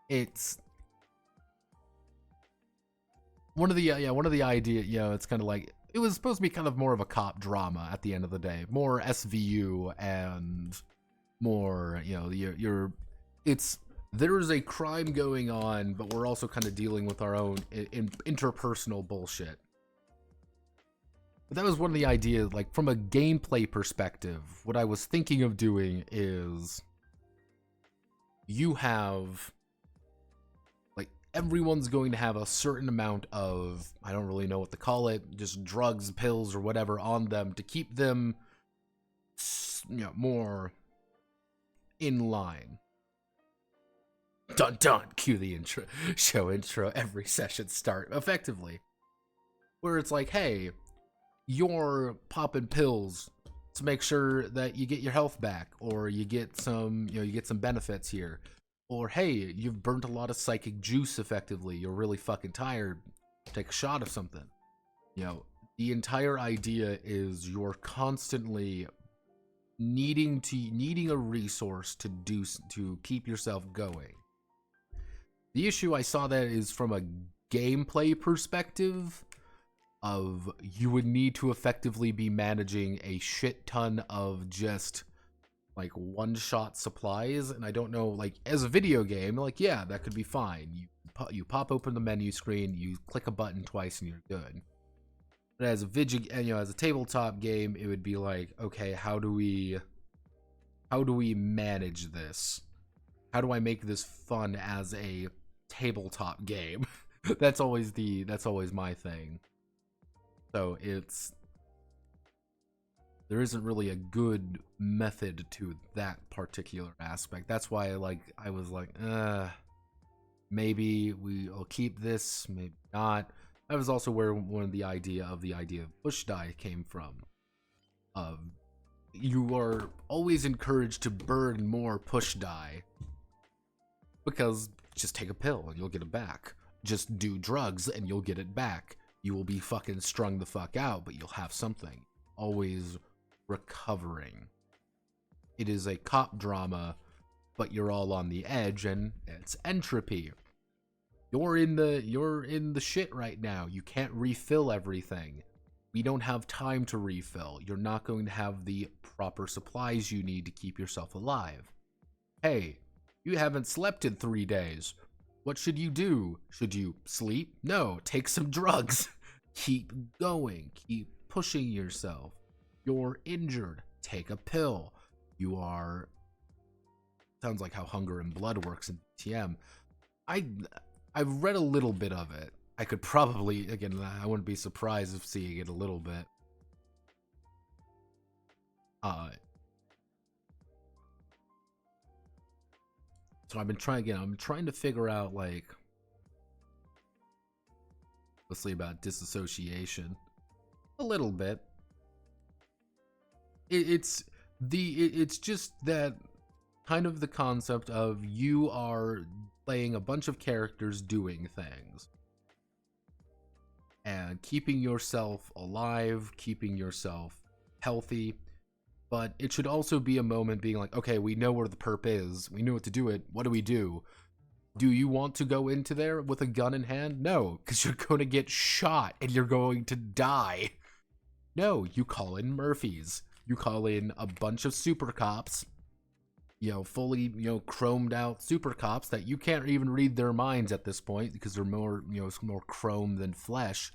It's one of the one of the idea, it's kind of like it was supposed to be kind of more of a cop drama at the end of the day, more SVU and more, it's there is a crime going on, but we're also kind of dealing with our own interpersonal bullshit. But that was one of the ideas, like from a gameplay perspective, what I was thinking of doing is you have everyone's going to have a certain amount of, I don't really know what to call it, just drugs, pills, or whatever on them to keep them, more in line. Dun dun, cue the intro, show intro, every session start effectively. Where it's like, hey, you're popping pills to make sure that you get your health back, or you get some, you get some benefits here. Or, hey, you've burnt a lot of psychic juice effectively. You're really fucking tired. Take a shot of something. The entire idea is you're constantly needing a resource to keep yourself going. The issue I saw that is from a gameplay perspective of you would need to effectively be managing a shit ton of just like one-shot supplies, and I don't know, like as a video game, like yeah, that could be fine. You pop open the menu screen, you click a button twice, and you're good. But as a tabletop game, it would be like, okay, how do we manage this? How do I make this fun as a tabletop game? that's always my thing. So there isn't really a good method to that particular aspect. That's why I was like, maybe we'll keep this, maybe not. That was also where one of the idea of push die came from. You are always encouraged to burn more push die, because just take a pill and you'll get it back. Just do drugs and you'll get it back. You will be fucking strung the fuck out, but you'll have something. Always recovering. It is a cop drama, but you're all on the edge, and it's entropy. You're in the shit right now. You can't refill everything. We don't have time to refill. You're not going to have the proper supplies you need to keep yourself alive. Hey, you haven't slept in 3 days. What should you do? Should you sleep? No, take some drugs. Keep going. Keep pushing yourself. You're injured. Take a pill. You are... Sounds like how Hunger and Blood works in TM. I've read a little bit of it. I could probably, again, I wouldn't be surprised if seeing it a little bit. So I'm trying to figure out, like, mostly about disassociation. A little bit. It's just that kind of the concept of you are playing a bunch of characters doing things and keeping yourself alive, keeping yourself healthy, but it should also be a moment being like, okay, we know where the perp is, we know what to do it, what do we do? Do you want to go into there with a gun in hand? No, because you're going to get shot and you're going to die. No, you call in Murphys. You call in a bunch of super cops, fully, chromed out super cops that you can't even read their minds at this point because they're more, more chrome than flesh.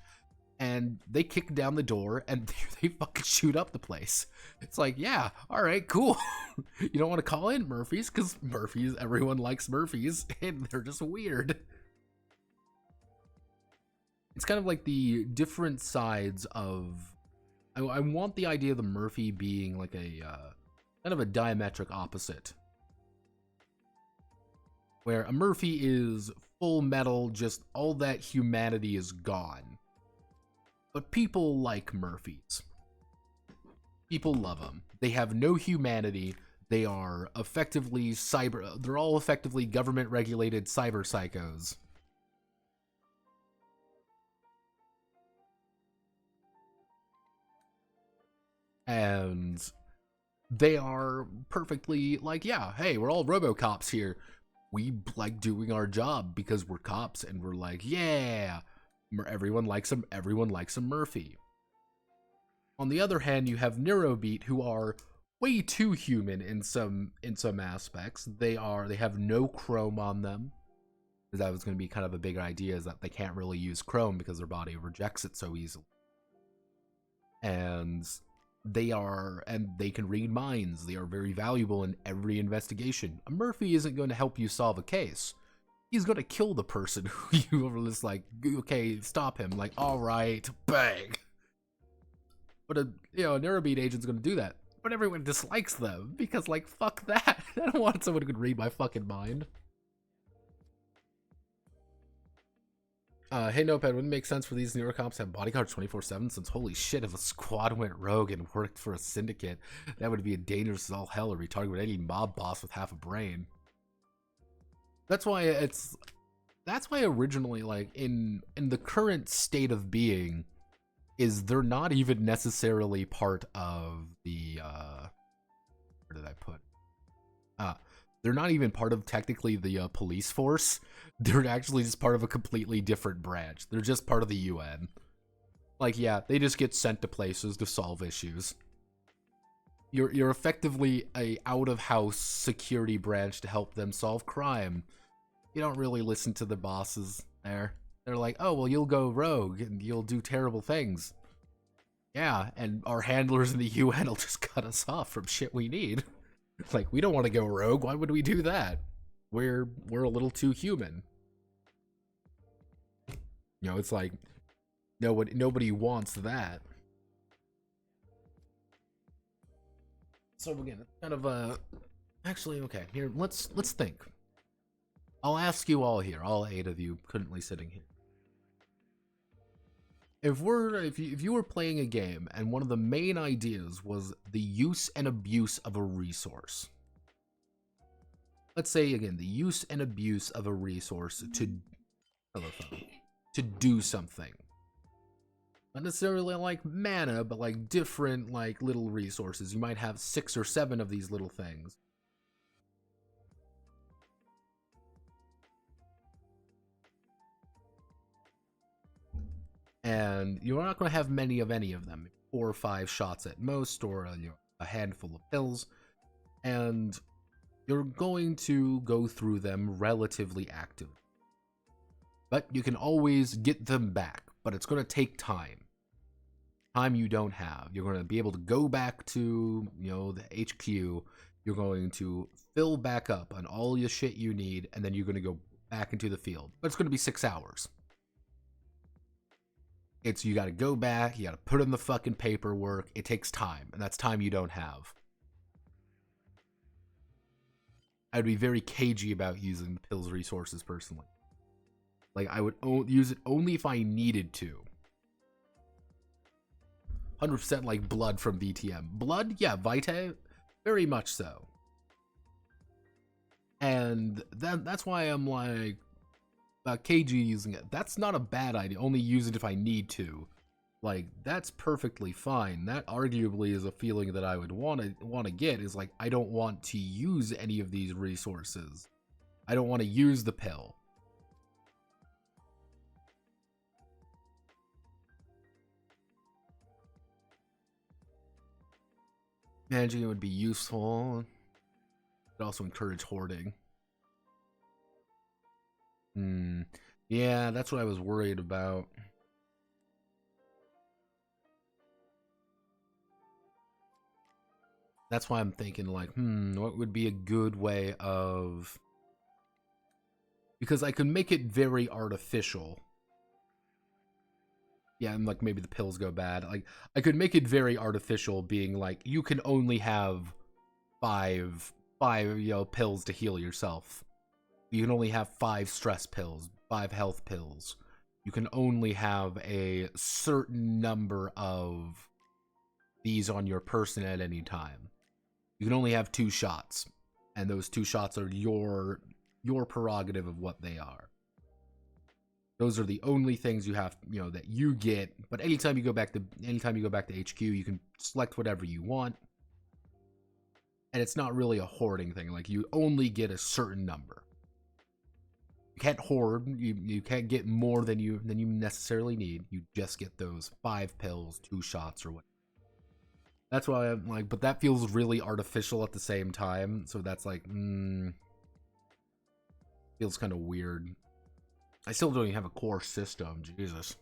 And they kick down the door and they fucking shoot up the place. It's like, yeah, all right, cool. You don't want to call in Murphys because Murphys, everyone likes Murphys and they're just weird. It's kind of like the different sides of... I want the idea of the Murphy being like a kind of a diametric opposite, where a Murphy is full metal, just all that humanity is gone. But people like Murphys. People love them. They have no humanity. They are effectively they're all effectively government-regulated cyber psychos. And they are perfectly like, yeah, hey, we're all RoboCops here. We like doing our job because we're cops, and we're like, yeah, Everyone likes him. Everyone likes a Murphy. On the other hand, you have Neurobeat, who are way too human in some aspects. They have no chrome on them. Because that was going to be kind of a big idea, is that they can't really use chrome because their body rejects it so easily. And they can read minds. They are very valuable in every investigation. A Murphy isn't going to help you solve a case. He's going to kill the person who you were just like, okay, stop him. Like, all right, bang. But a Neurobeat agent's going to do that. But everyone dislikes them because, like, fuck that. I don't want someone who could read my fucking mind. Hey Notepad, wouldn't it make sense for these neurocops to have bodyguards 24/7? Since holy shit, if a squad went rogue and worked for a syndicate, that would be a dangerous as all hell, or retarded with any mob boss with half a brain. That's why originally, like, in the current state of being, is they're not even necessarily part of the where did I put? They're not even part of technically the police force. They're actually just part of a completely different branch. They're just part of the UN. Like, yeah, they just get sent to places to solve issues. You're effectively a out-of-house security branch to help them solve crime. You don't really listen to the bosses there. They're like, oh, well, you'll go rogue and you'll do terrible things. Yeah, and our handlers in the UN will just cut us off from shit we need. Like, we don't want to go rogue. Why would we do that? We're a little too human. You know, it's like nobody wants that. So again, it's kind of actually okay. Here, let's think. I'll ask you all here, all 8 of you currently sitting here. If you were playing a game and one of the main ideas was the use and abuse of a resource. Let's say again, the use and abuse of a resource to do something. Not necessarily like mana, but like different like little resources. You might have 6 or 7 of these little things. And you're not going to have many of any of them. 4 or 5 shots at most, or a handful of pills. And you're going to go through them relatively active. But you can always get them back, but it's going to take time. Time you don't have. You're going to be able to go back to, the HQ. You're going to fill back up on all your shit you need, and then you're going to go back into the field. But it's going to be 6 hours. You got to go back, you got to put in the fucking paperwork. It takes time, and that's time you don't have. I'd be very cagey about using the pills resources personally. Like, I would use it only if I needed to. 100% like blood from VTM. Blood? Yeah, Vitae? Very much so. And that's why I'm like, KG using it. That's not a bad idea. Only use it if I need to. Like, that's perfectly fine. That arguably is a feeling that I would want to get, is like, I don't want to use any of these resources. I don't want to use the pill. Managing it would be useful. It also encourage hoarding. Yeah, that's what I was worried about. That's why I'm thinking, like, what would be a good way of... Because I could make it very artificial. Yeah, and like maybe the pills go bad. Like, I could make it very artificial, being like, you can only have five pills to heal yourself. You can only have 5 stress pills, 5 health pills. You can only have a certain number of these on your person at any time. You can only have 2 shots, and those 2 shots are your prerogative of what they are. Those are the only things you have, that you get. But anytime you go back to HQ, you can select whatever you want. And it's not really a hoarding thing. Like, you only get a certain number. You can't hoard. You can't get more than you necessarily need. You just get those 5 pills, 2 shots, or whatever. That's why I'm like, but that feels really artificial at the same time. So that's like, feels kind of weird. I still don't even have a core system. Jesus.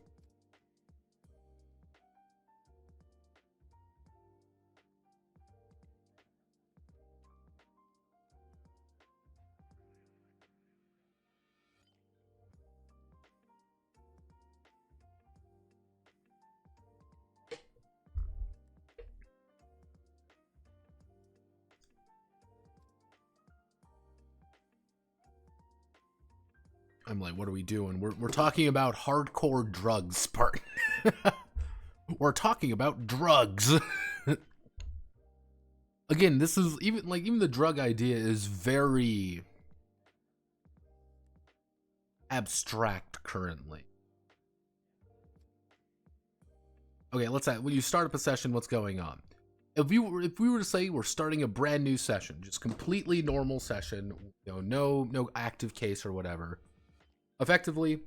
I'm like, what are we doing? We're talking about hardcore drugs, part. We're talking about drugs. Again, this is even the drug idea is very abstract currently. Okay, let's when you start up a session, what's going on? If we were to say we're starting a brand new session, just completely normal session, no active case or whatever. Effectively,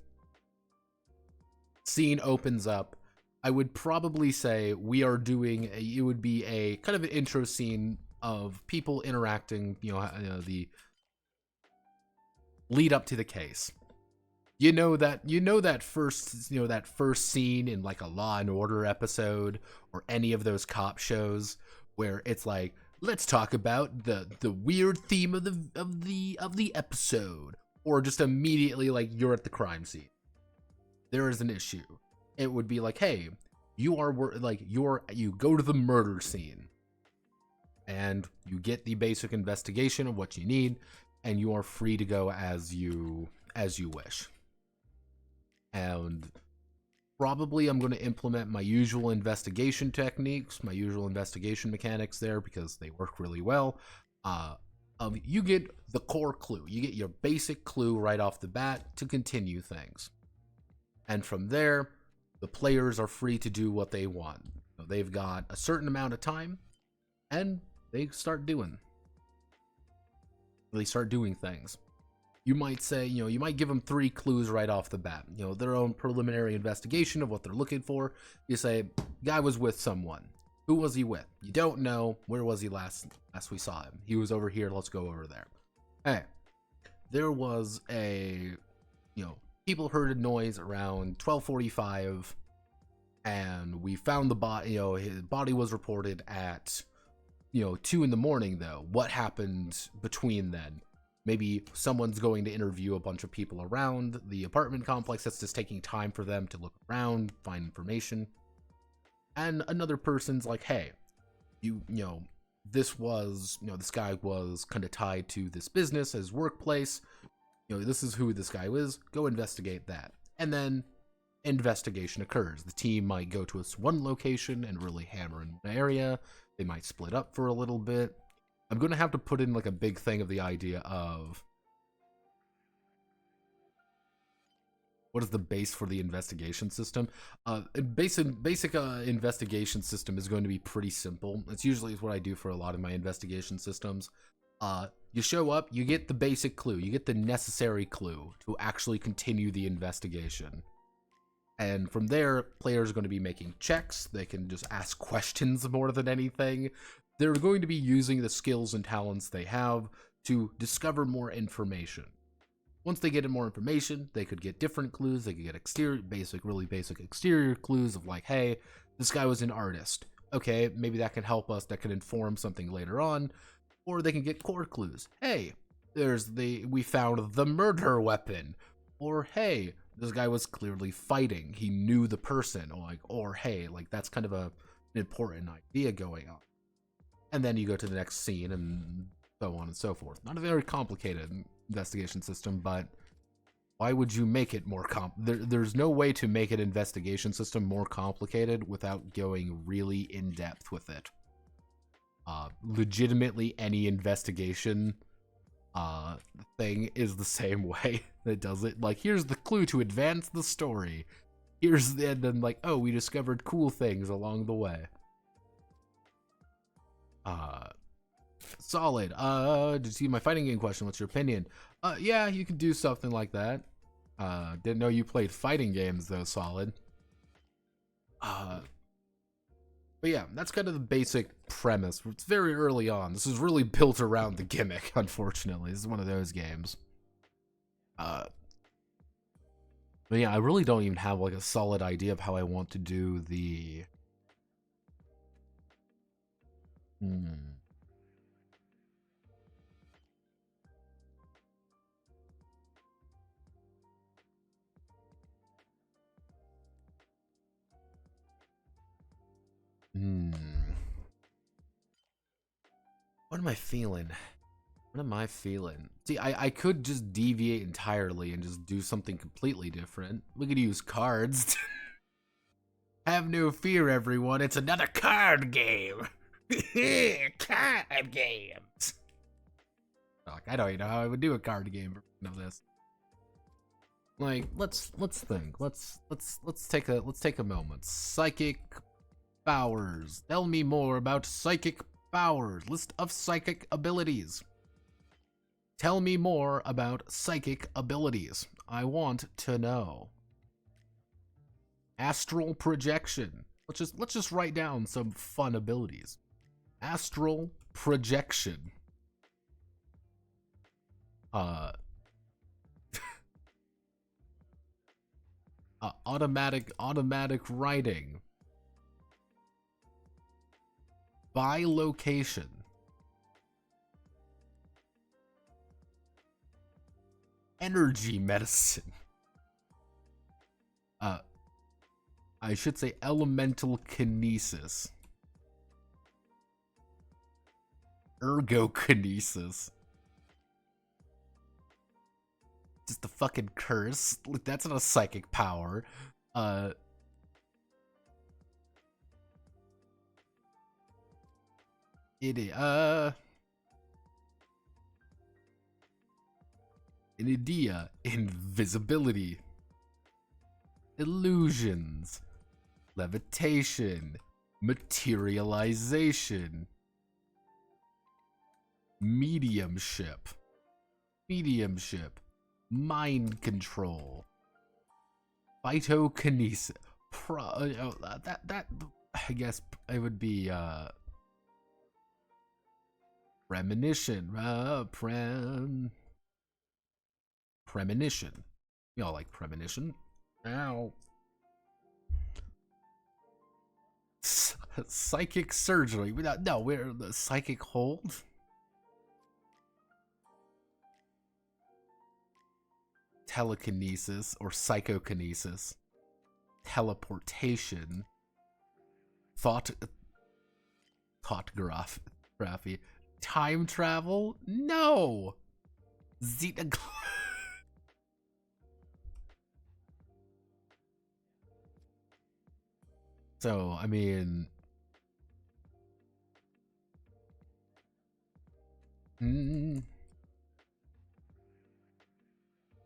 scene opens up. I would probably say we are doing it would be a kind of an intro scene of people interacting, the lead up to the case. That first scene in like a Law and Order episode or any of those cop shows where it's like, let's talk about the weird theme of the episode, or just immediately like you're at the crime scene. There is an issue. It would be like, hey, you go to the murder scene and you get the basic investigation of what you need, and you are free to go as you wish. And probably I'm going to implement my usual investigation techniques, my usual investigation mechanics there, because they work really well. You get the core clue. You get your basic clue right off the bat to continue things. And from there, the players are free to do what they want. So they've got a certain amount of time, and they start doing things. You might say, you might give them 3 clues right off the bat. Their own preliminary investigation of what they're looking for. You say, guy was with someone. Who was he with? You don't know. Where was he last we saw him? He was over here. Let's go over there. Hey, there was people heard a noise around 12:45, and we found the body. His body was reported at 2 in the morning. Though, what happened between then? Maybe someone's going to interview a bunch of people around the apartment complex. That's just taking time for them to look around, find information. And another person's like, hey, this guy was kind of tied to this business, his workplace. This is who this guy is. Go investigate that. And then investigation occurs. The team might go to one location and really hammer in one area. They might split up for a little bit. I'm going to have to put in like a big thing of the idea of what is the base for the investigation system. Basic investigation system is going to be pretty simple. It's usually what I do for a lot of my investigation systems. You show up, you get the basic clue, you get the necessary clue to actually continue the investigation. And from there, players are going to be making checks. They can just ask questions more than anything. They're going to be using the skills and talents they have to discover more information. Once they get more information, they could get different clues. They could get really basic exterior clues of like, hey, this guy was an artist. Okay, maybe that can help us. That can inform something later on. Or they can get core clues. Hey, we found the murder weapon. Or hey, this guy was clearly fighting. He knew the person. Or hey, that's kind of an important idea going on. And then you go to the next scene and so on and so forth. Not a very complicated investigation system, but why would you make it more there's no way to make an investigation system more complicated without going really in depth with it. Legitimately, any investigation thing is the same way that does it. Like, here's the clue to advance the story. And then oh, we discovered cool things along the way. Solid. Did you see my fighting game question? What's your opinion? Yeah, you could do something like that. Didn't know you played fighting games though, Solid. But yeah, that's kind of the basic premise. It's very early on. This is really built around the gimmick, unfortunately. This is one of those games. But yeah, I really don't even have like a solid idea of how I want to do the... What am I feeling? What am I feeling? See, I could just deviate entirely and just do something completely different. We could use cards. Have no fear, everyone. It's another card game. Card games. Fuck, I don't even know how I would do a card game of this. Like, let's think. Let's take a moment. Psychic powers. Tell me more about psychic powers. List of psychic abilities. Tell me more about psychic abilities. I want to know. Astral projection. Let's just write down some fun abilities. Astral projection. Automatic writing. By location. Energy medicine. I should say elemental kinesis. Ergokinesis. Just a fucking curse. That's not a psychic power. Idea. Invisibility. Illusions. Levitation. Materialization. Mediumship. Mind control. Phytokinesis. That I guess it would be premonition. Premonition. Y'all like premonition? Ow. Psychic surgery. No, we're the psychic hold. Telekinesis or psychokinesis. Teleportation. Thoughtgraphy. Time travel? No. So, I mean...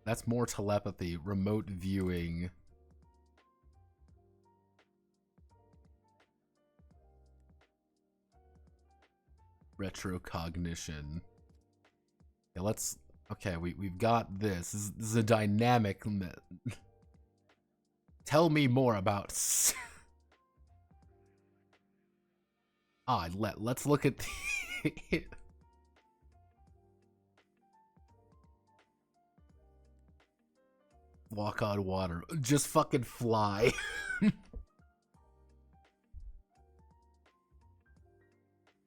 That's more telepathy. Remote viewing. Retrocognition. Yeah, let's... Okay, we've got this. This is a dynamic... Tell me more about... let's look at the... Walk on water. Just fucking fly.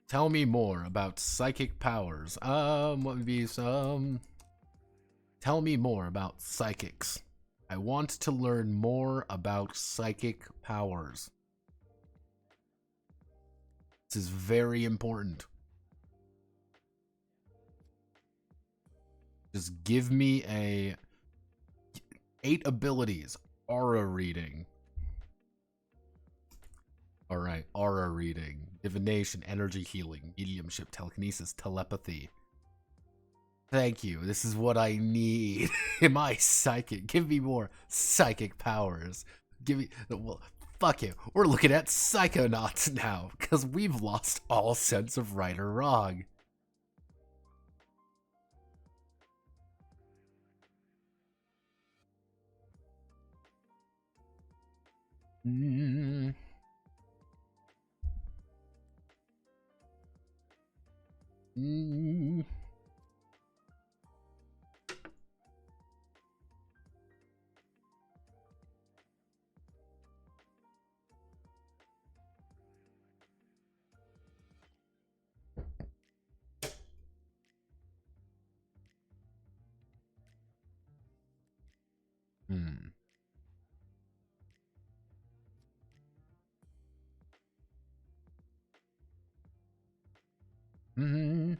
Tell me more about psychic powers. What would be some... Tell me more about psychics. I want to learn more about psychic powers. This is very important. Just give me 8 abilities. Aura reading. Alright, aura reading. Divination, energy healing, mediumship, telekinesis, telepathy. Thank you. This is what I need. Am I psychic? Give me more psychic powers. Give me... Well, fuck you. We're looking at psychonauts now, because we've lost all sense of right or wrong. Mm. Mm. Hmm. Hmm.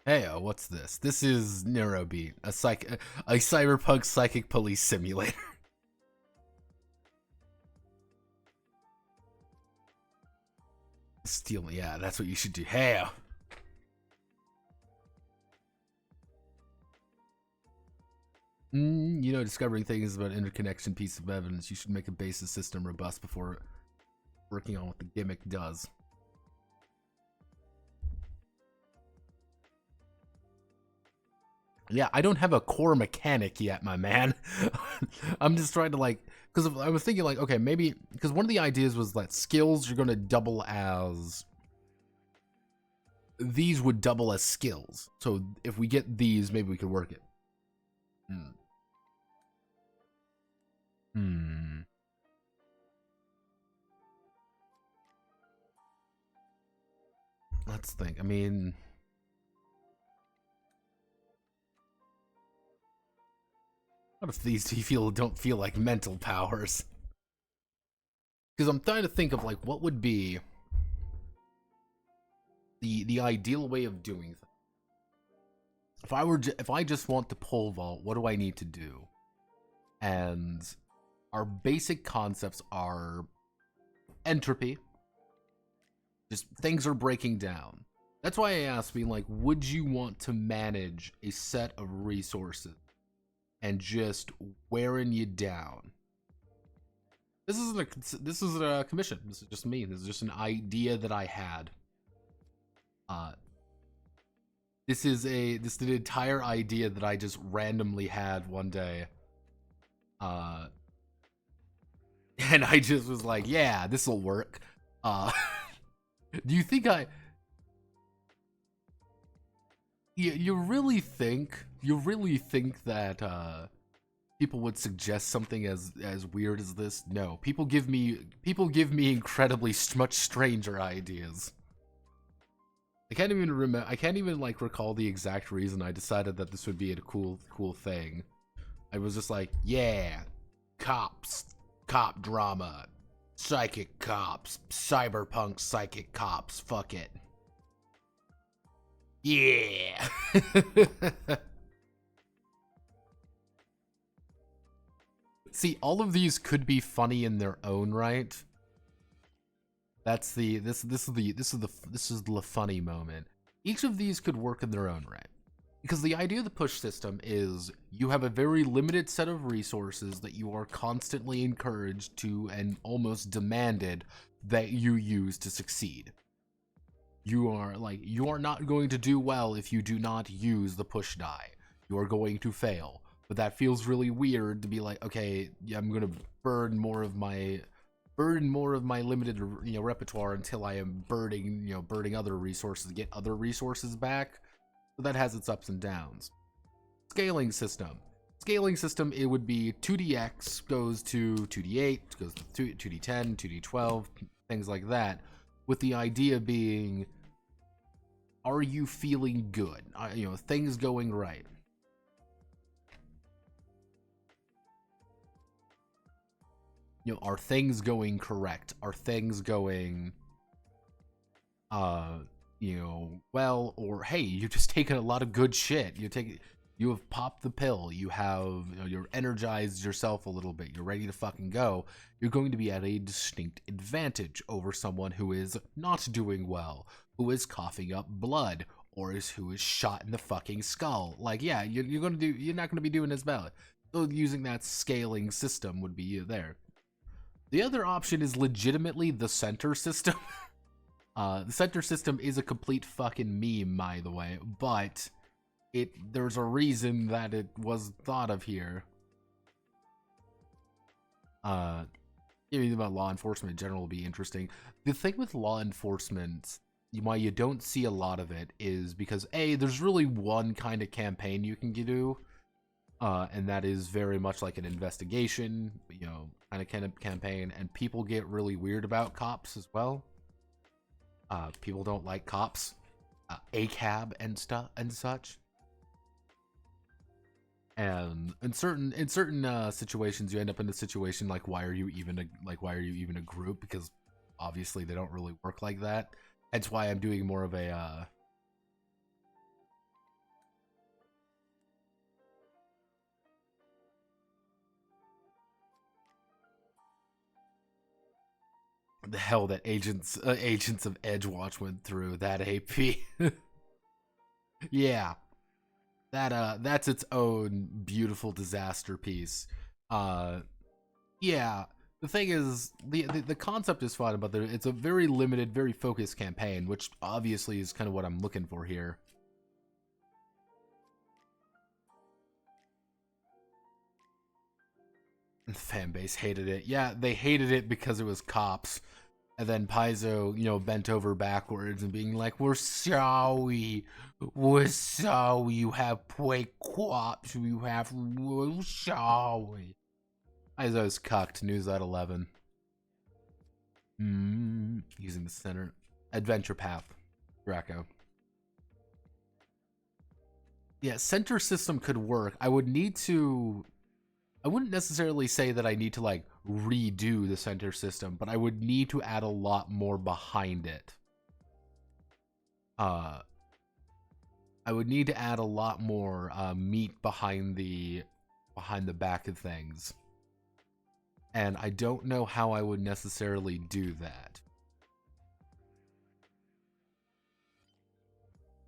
Hey, what's this? This is Neurobeat, a cyberpunk psychic police simulator. Steal me, yeah, that's what you should do. Hey, discovering things about interconnection piece of evidence. You should make a basis system robust before working on what the gimmick does. Yeah, I don't have a core mechanic yet, my man. I'm just trying to because I was thinking okay, maybe, because one of the ideas was that skills are going to double as, these would double as skills. So if we get these, maybe we could work it. Hmm. Let's think. I mean, what if these don't feel like mental powers? Because I'm trying to think of what would be the ideal way of doing things. If I just want to pole vault, what do I need to do? And our basic concepts are entropy. Just things are breaking down. That's why I asked, being would you want to manage a set of resources and just wearing you down? This isn't a commission. This is just me. This is just an idea that I had. This is an entire idea that I just randomly had one day. And I just was like, yeah, this will work. Do you think you really think that people would suggest something as weird as this? No, people give me incredibly much stranger ideas. I can't even remember. I can't even recall the exact reason I decided that this would be a cool thing. I was just like, yeah, cops, cop drama, psychic cops, cyberpunk psychic cops. Fuck it. Yeah. See, all of these could be funny in their own right. That's this is the funny moment. Each of these could work in their own right. Because the idea of the push system is you have a very limited set of resources that you are constantly encouraged to and almost demanded that you use to succeed. You are not going to do well if you do not use the push die. You are going to fail. But that feels really weird to be like, okay, yeah, I'm gonna burn more of my limited repertoire until I am burning other resources to get other resources back. So that has its ups and downs. Scaling system, it would be 2dx goes to 2d8, goes to 2d10, 2d12, things like that, with the idea being, are you feeling good? Things going right. Are things going correct? Are things going well, or hey, you've just taken a lot of good shit. You have popped the pill. You have, you're energized yourself a little bit. You're ready to fucking go. You're going to be at a distinct advantage over someone who is not doing well, who is coughing up blood, or who is shot in the fucking skull. Yeah, you're not gonna be doing as well. So using that scaling system would be there. The other option is legitimately the center system. The center system is a complete fucking meme, by the way, but there's a reason that it was thought of here. Even about law enforcement in general will be interesting. The thing with law enforcement, why you don't see a lot of it, is because there's really one kind of campaign you can do, and that is very much like an investigation, kind of campaign, and people get really weird about cops as well. People don't like cops, ACAB and stuff and such. And in certain situations, you end up in a situation like, why are you even a group? Because obviously they don't really work like that. That's why I'm doing more of a the hell that agents of Edgewatch went through that AP. Yeah, that's its own beautiful disaster piece. Yeah, the thing is, the concept is fun, but it's a very limited, very focused campaign, which obviously is kind of what I'm looking for here. The fan base hated it. Yeah, they hated it because it was cops. And then Paizo, bent over backwards and being like, we're sorry, you have poi cops, we're sorry. Paizo's cucked, news at 11. Using the center. Adventure path, Draco. Yeah, center system could work. I wouldn't necessarily say that I need to, like, redo the center system, but I would need to add a lot more behind it. I would need to add a lot more meat behind the back of things. And I don't know how I would necessarily do that.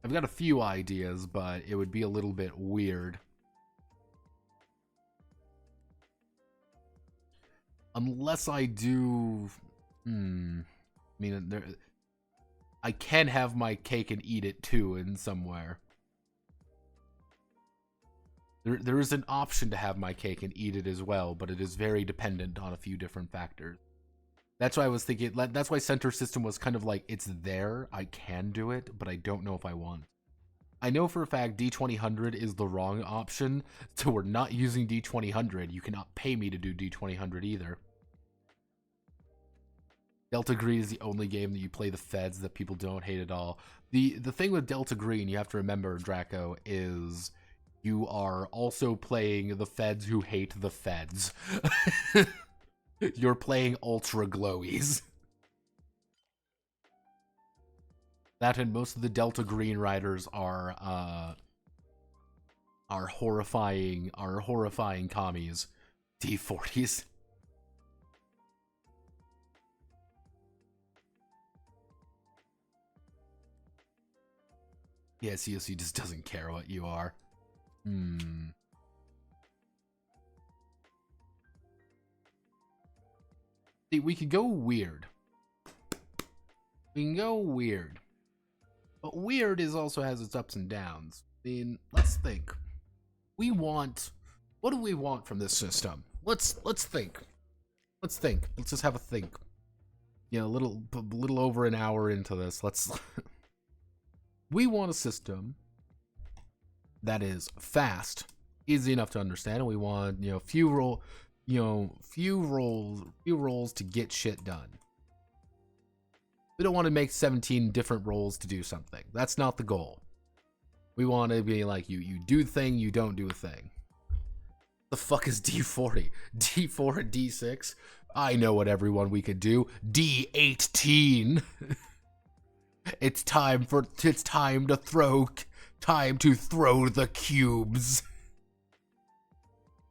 I've got a few ideas, but it would be a little bit weird. Unless I do... I mean, I can have my cake and eat it too in somewhere. There is an option to have my cake and eat it as well, but it is very dependent on a few different factors. That's why I was thinking, that's why center system was kind of like, it's there, I can do it, but I don't know if I want. I know for a fact D2000 is the wrong option, so we're not using D2000. You cannot pay me to do D2000 either. Delta Green is the only game that you play the feds that people don't hate at all. The thing with Delta Green, you have to remember, Draco, is you are also playing the feds who hate the feds. You're playing ultra glowies. That and most of the Delta Green riders are horrifying commies. D40s. Yeah, COC just doesn't care what you are. See, we could go weird. We can go weird. But weird also has its ups and downs. I mean, let's think. What do we want from this system? Let's think. Let's think. Let's just have a think. A little over an hour into this. We want a system that is fast, easy enough to understand, and we want, few roles to get shit done. We don't want to make 17 different roles to do something. That's not the goal. We want to be like, you do a thing, you don't do a thing. The fuck is D40? D4 and D6? I know what everyone we could do. D18. It's time to throw the cubes.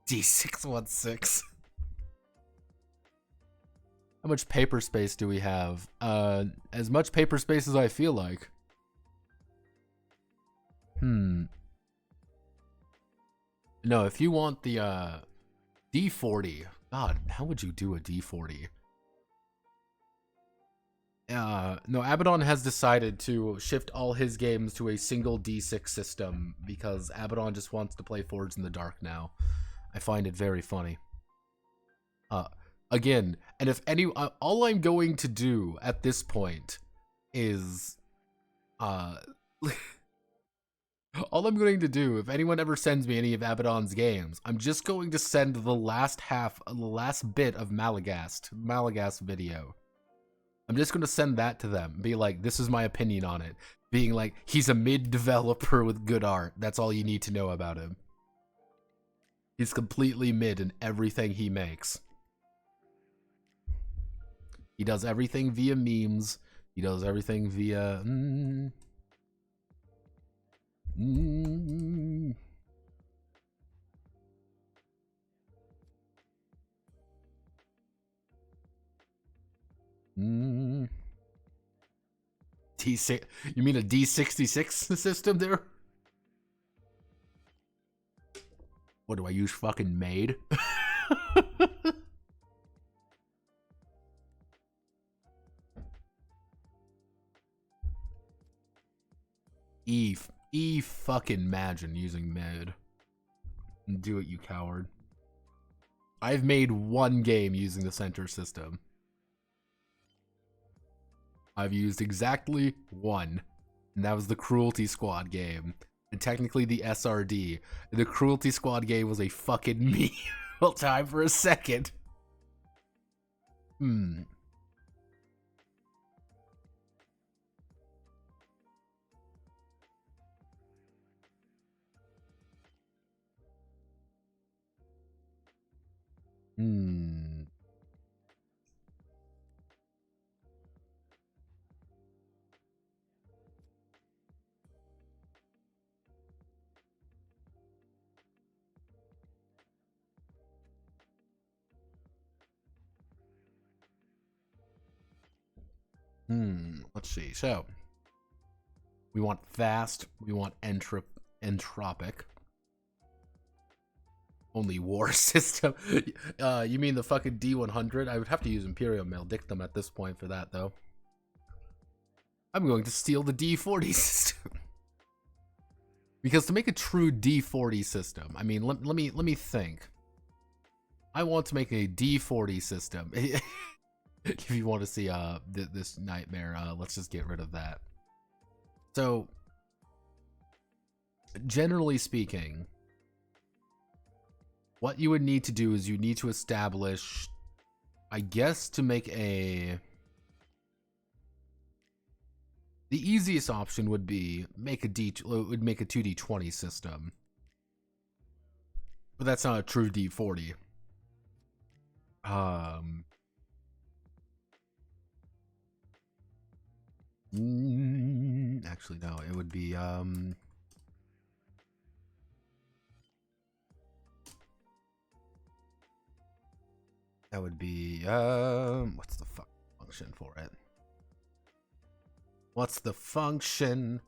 D616. How much paper space do we have? As much paper space as I feel like. No, if you want the D40, God, how would you do a D40? No, Abaddon has decided to shift all his games to a single D6 system because Abaddon just wants to play Forged in the Dark now. I find it very funny. Again, and if any, all I'm going to do at this point is, all I'm going to do, if anyone ever sends me any of Abaddon's games, I'm just going to send the last bit of Malagast video. I'm just going to send that to them, be like, this is my opinion on it. Being like, he's a mid-developer with good art. That's all you need to know about him. He's completely mid in everything he makes. He does everything via memes. He does everything via... D6, you mean a D66 system there? What do I use? Fucking Made? fucking imagine using Made. Do it, you coward. I've made one game using the center system. I've used exactly one, and that was the Cruelty Squad game. And technically the SRD. The Cruelty Squad game was a fucking meme. Well, time for a second. Let's see. So, we want fast. We want entropic. Only war system. You mean the fucking D100? I would have to use Imperial Maledictum at this point for that, though. I'm going to steal the D40 system. Because to make a true D40 system, I mean, let me think. I want to make a D40 system. If you want to see this nightmare, let's just get rid of that. So, generally speaking, what you would need to do is you need to establish, I guess, to make a... The easiest option would be make a 2D20 system. But that's not a true D40. Actually, no, it would be, that would be, what's the function for it? What's the function?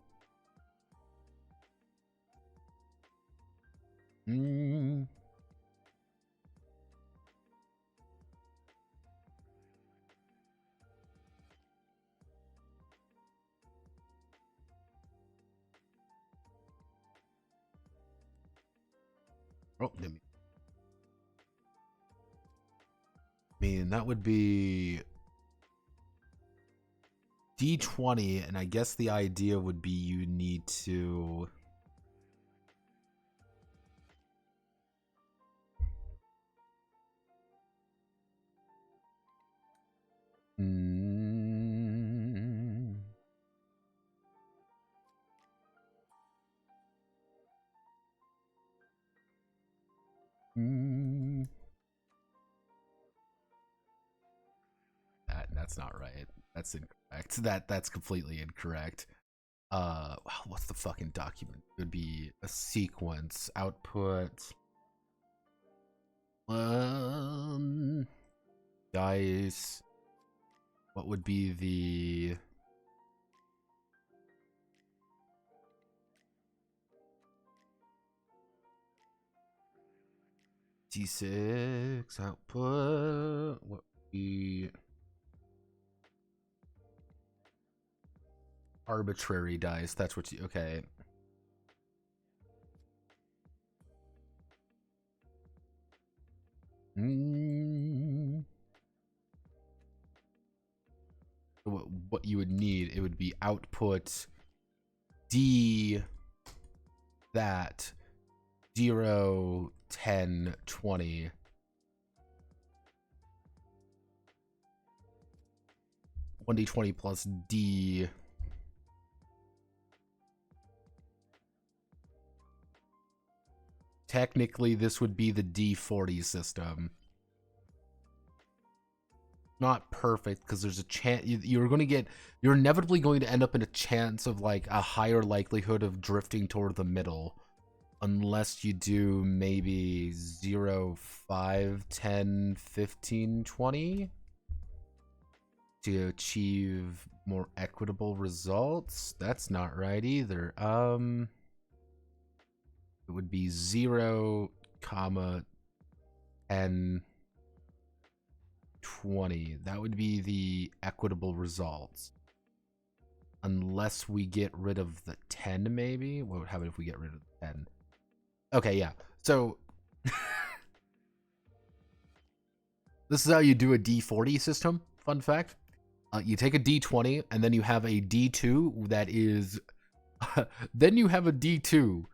Oh, I mean, that would be D20, and I guess the idea would be you need to... That's not right. That's incorrect. That's completely incorrect. What's the fucking document? It would be a sequence output. Dice. What would be the... D6 output. What would be... arbitrary dice. That's what you... Okay. What you would need, it would be output D that 0, 10, 20. One D20 plus D. Technically, this would be the D40 system. Not perfect, because there's a chance you're inevitably going to end up in a chance of like a higher likelihood of drifting toward the middle, unless you do maybe 0, 5, 10, 15, 20 to achieve more equitable results. That's not right either. It would be 0, 10, 20. That would be the equitable results. Unless we get rid of the 10, maybe? What would happen if we get rid of the 10? Okay, yeah. So, this is how you do a D40 system, fun fact. You take a D20, and then you have a D2 that is... then you have a D2,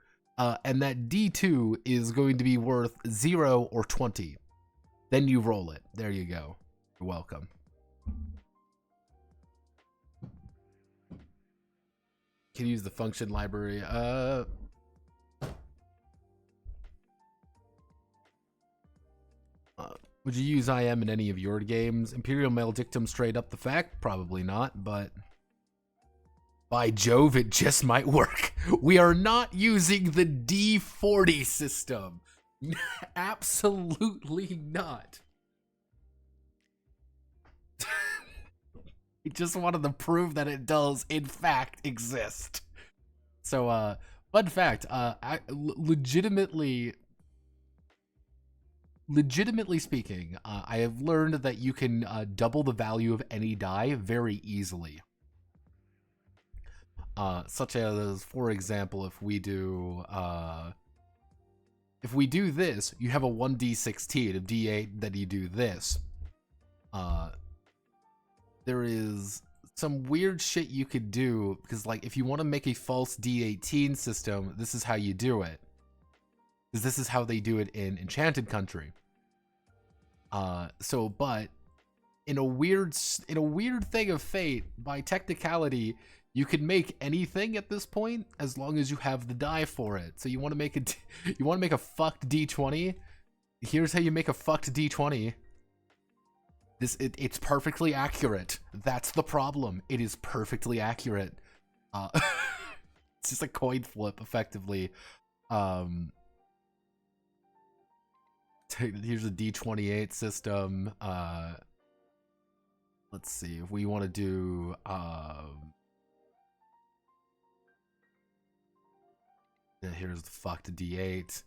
and that D2 is going to be worth 0 or 20. Then you roll it. There you go. You're welcome. Can use the function library. Would you use IM in any of your games? Imperial Maledictum straight up the fact? Probably not, but by Jove, it just might work. We are not using the D40 system. Absolutely not. He just wanted to prove that it does, in fact, exist. So, fun fact, legitimately speaking, I have learned that you can double the value of any die very easily. Such as, for example, if we do this, you have a 1d16 of d8, then you do this. There is some weird shit you could do, because like if you want to make a false D18 system, this is how you do it. Because this is how they do it in Enchanted Country. But in a weird thing of fate, by technicality, you can make anything at this point as long as you have the die for it. So you want to make a fucked D20? Here's how you make a fucked D20. It's perfectly accurate. That's the problem. It is perfectly accurate. It's just a coin flip, effectively. Here's a D28 system. Let's see if we want to do. Here's the fucked D8.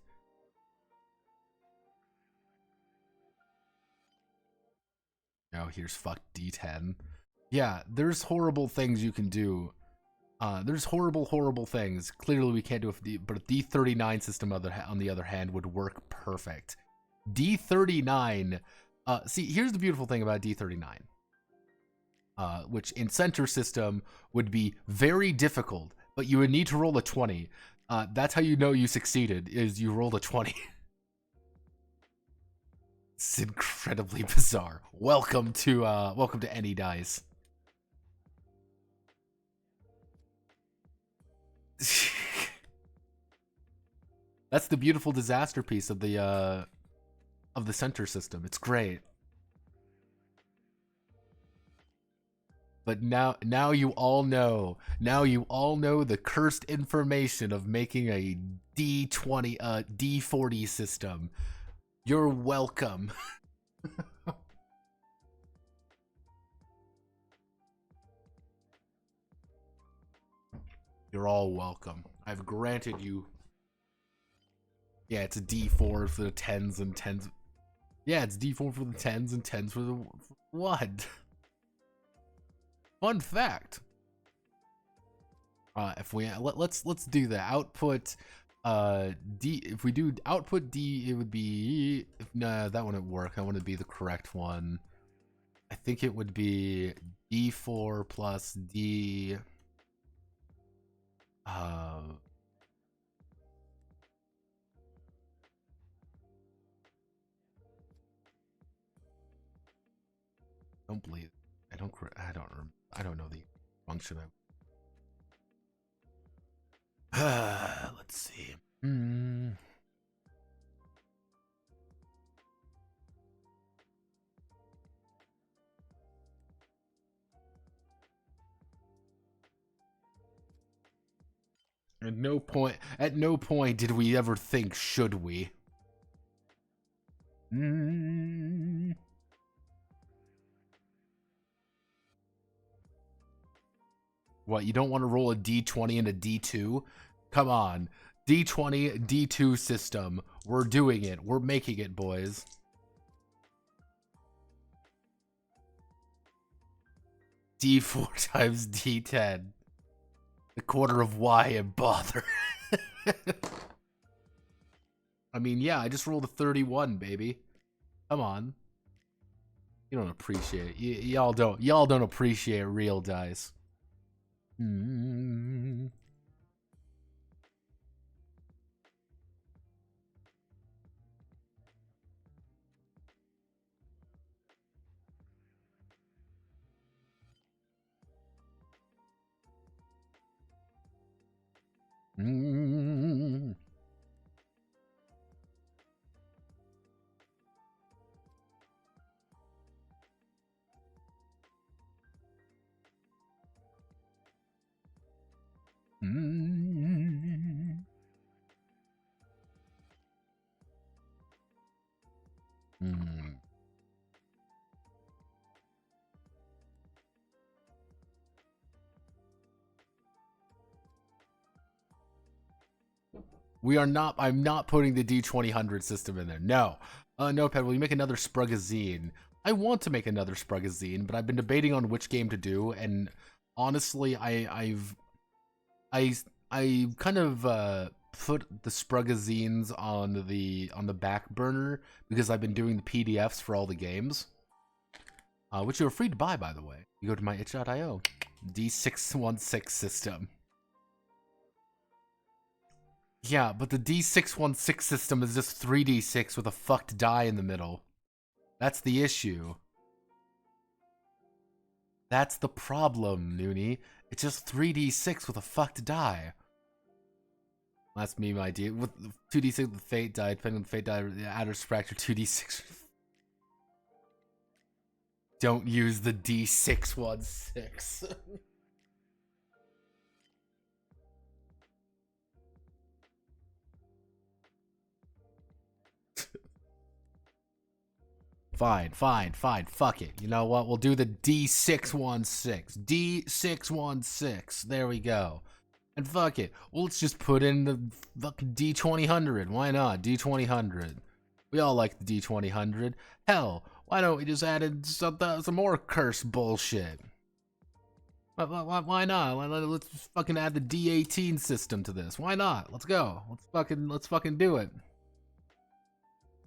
Now here's fucked D10. Yeah, there's horrible things you can do. There's horrible things. Clearly we can't do it, but a D39 system on the other hand would work perfect. D39, see, here's the beautiful thing about D39. Which in center system would be very difficult, but you would need to roll a 20. That's how you know you succeeded, is you rolled a 20. It's incredibly bizarre. Welcome to Any Dice. That's the beautiful disaster piece of the center system. It's great. But now you all know. Now you all know the cursed information of making a D20, D40 system. You're welcome. You're all welcome. I've granted you. Yeah, it's a D4 for the 10s and 10s. Yeah, it's D4 for the 10s and 10s for the what? Fun fact. If we let's do the output D. If we do output D, it would be nah, that wouldn't work. That wouldn't be the correct one. I think it would be D4 plus D. Don't believe. I don't know the function of. Let's see. At no point did we ever think, should we? What, you don't want to roll a D20 and a D2? Come on. D20, D2 system. We're doing it. We're making it, boys. D4 times D10. The quarter of Y and bother. I mean, yeah, I just rolled a 31, baby. Come on. You don't appreciate it. Y'all don't appreciate real dice. I'm not putting the D2000 system in there. No. No, Ped, will you make another Sprugazine? I want to make another Sprugazine, but I've been debating on which game to do, and honestly, I kind of put the Sprugazines on the back burner because I've been doing the PDFs for all the games, which you are free to buy, by the way. You go to my itch.io. D616 system. Yeah, but the D616 system is just 3D6 with a fucked die in the middle. That's the issue. That's the problem, Noonie. It's just 3D6 with a fucked die. That's me, my idea. With 2D6 with fate die, depending on the fate die, the adder fracture 2D6. Don't use the D616. Fine, fuck it. You know what? We'll do the D616. D616. There we go. And fuck it. Well, let's just put in the fucking D2000. Why not? D2000. We all like the D2000. Hell, why don't we just add in some more curse bullshit? Why not? Let's just fucking add the D18 system to this. Why not? Let's go. Let's fucking do it.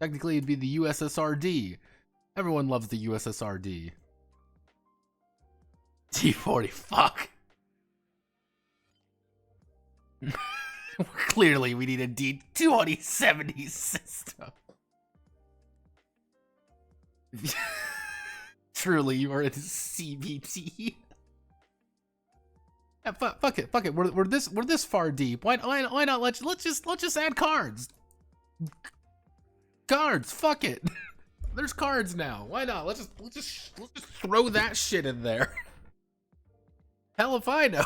Technically, it'd be the USSRD. Everyone loves the USSRD. T40, fuck. Clearly, we need a D2070 system. Truly, you are a CBT. Yeah, fuck it. We're this far deep. Why not? Let's just add cards. Cards. Fuck it. There's cards now. Why not? Let's just throw that shit in there. Hell if I know.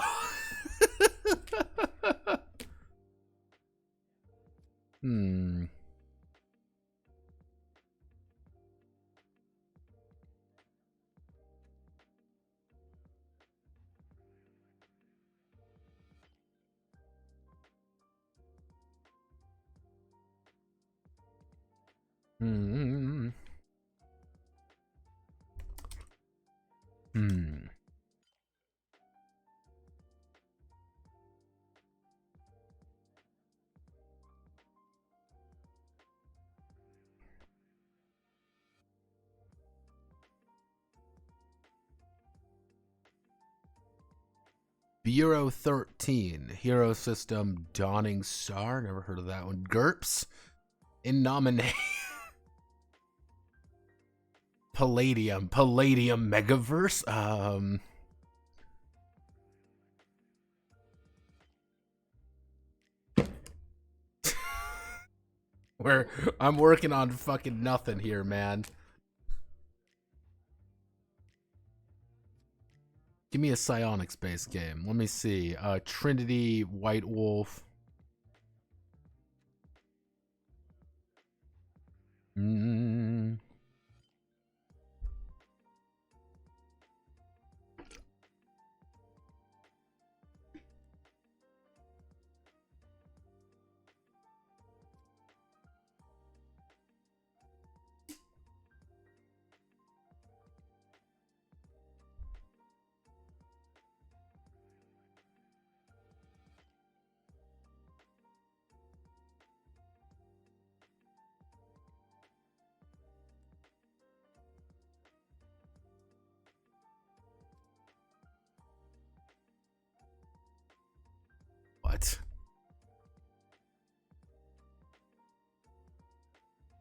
Bureau 13. Hero System Dawning Star. Never heard of that one. GURPS. In nominate. Palladium Megaverse. Where I'm working on fucking nothing here, man. Give me a psionics-based game. Let me see. Trinity, White Wolf.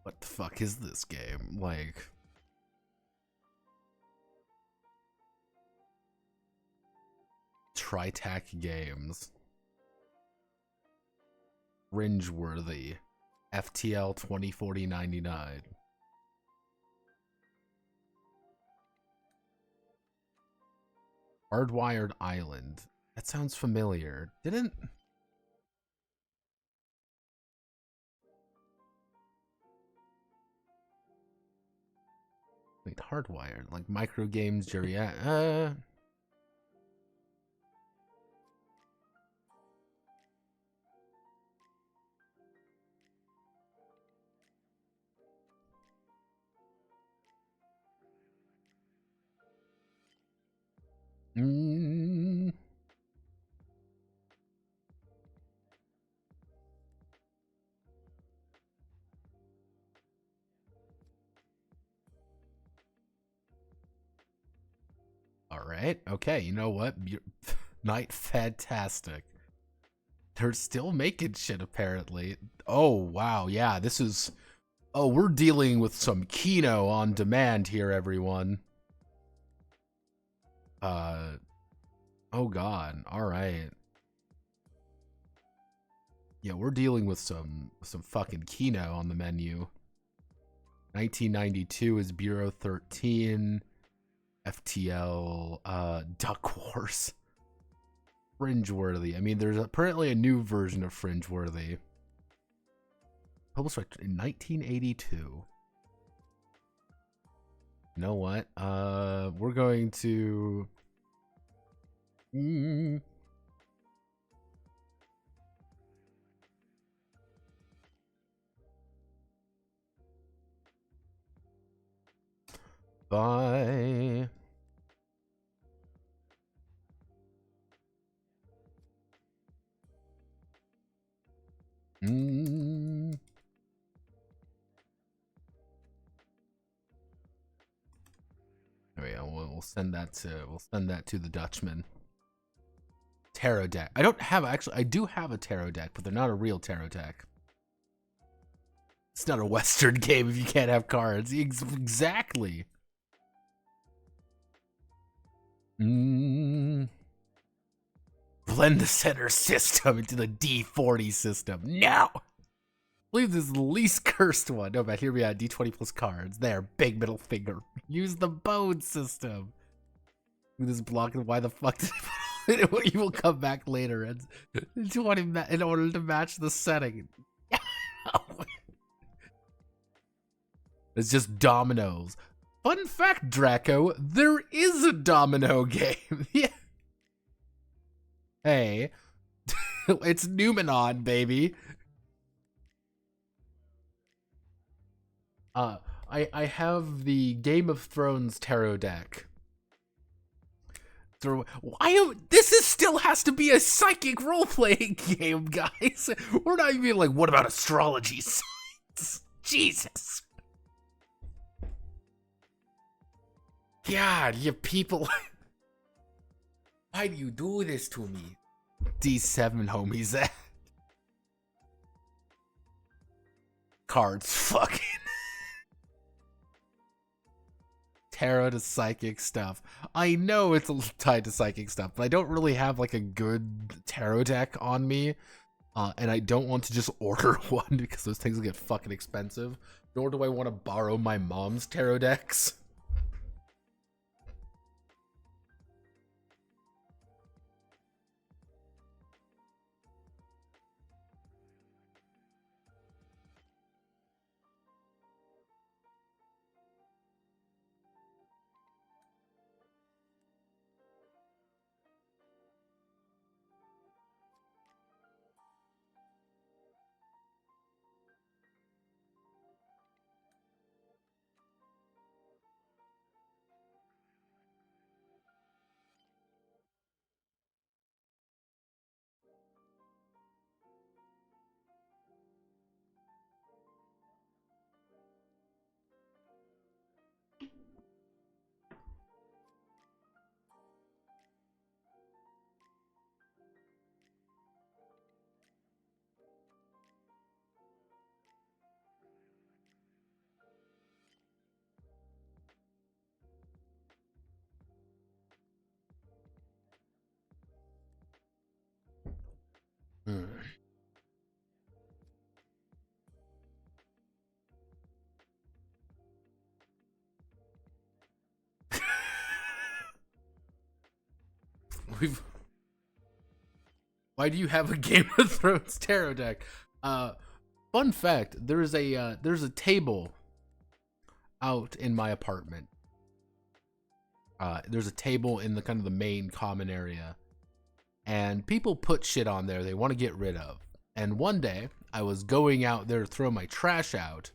What the fuck is this game? Like... Tritac Games. Cringeworthy. FTL 204099. Hardwired Island. That sounds familiar. Didn't... Wait, Hardwired. Like micro games, Jerry. Alright, okay, you know what? Night fantastic. They're still making shit, apparently. Oh, wow, yeah, this is... Oh, we're dealing with some Kino on demand here, everyone. Oh god, alright. Yeah, we're dealing with some fucking Kino on the menu. 1992 is Bureau 13. FTL, Duck Wars. Fringeworthy. I mean, there's apparently a new version of Fringeworthy. Published in 1982. You know what? We're going to... Bye. Oh yeah, we'll send that to the Dutchman. Tarot deck. I don't have I do have a tarot deck, but they're not a real tarot deck. It's not a Western game if you can't have cards. Exactly. Blend the center system into the D40 system. No! I believe this is the least cursed one. No, but here we are, D20 plus cards. There, big middle finger. Use the bone system. This block, why the fuck did he will come back later and in order to match the setting. It's just dominoes. Fun fact, Draco, there is a domino game. Yeah. Hey, it's Numenon, baby. I have the Game of Thrones tarot deck. This still has to be a psychic role-playing game, guys. We're not even like, what about astrology signs? Jesus. God, you people. Why do you do this to me? D7 homies. Cards fucking. Tarot to psychic stuff. I know it's tied to psychic stuff, but I don't really have like a good tarot deck on me. And I don't want to just order one because those things get fucking expensive. Nor do I want to borrow my mom's tarot decks. Why do you have a Game of Thrones tarot deck? Fun fact: there's a table out in my apartment. There's a table in the kind of the main common area, and people put shit on there they want to get rid of. And one day, I was going out there to throw my trash out,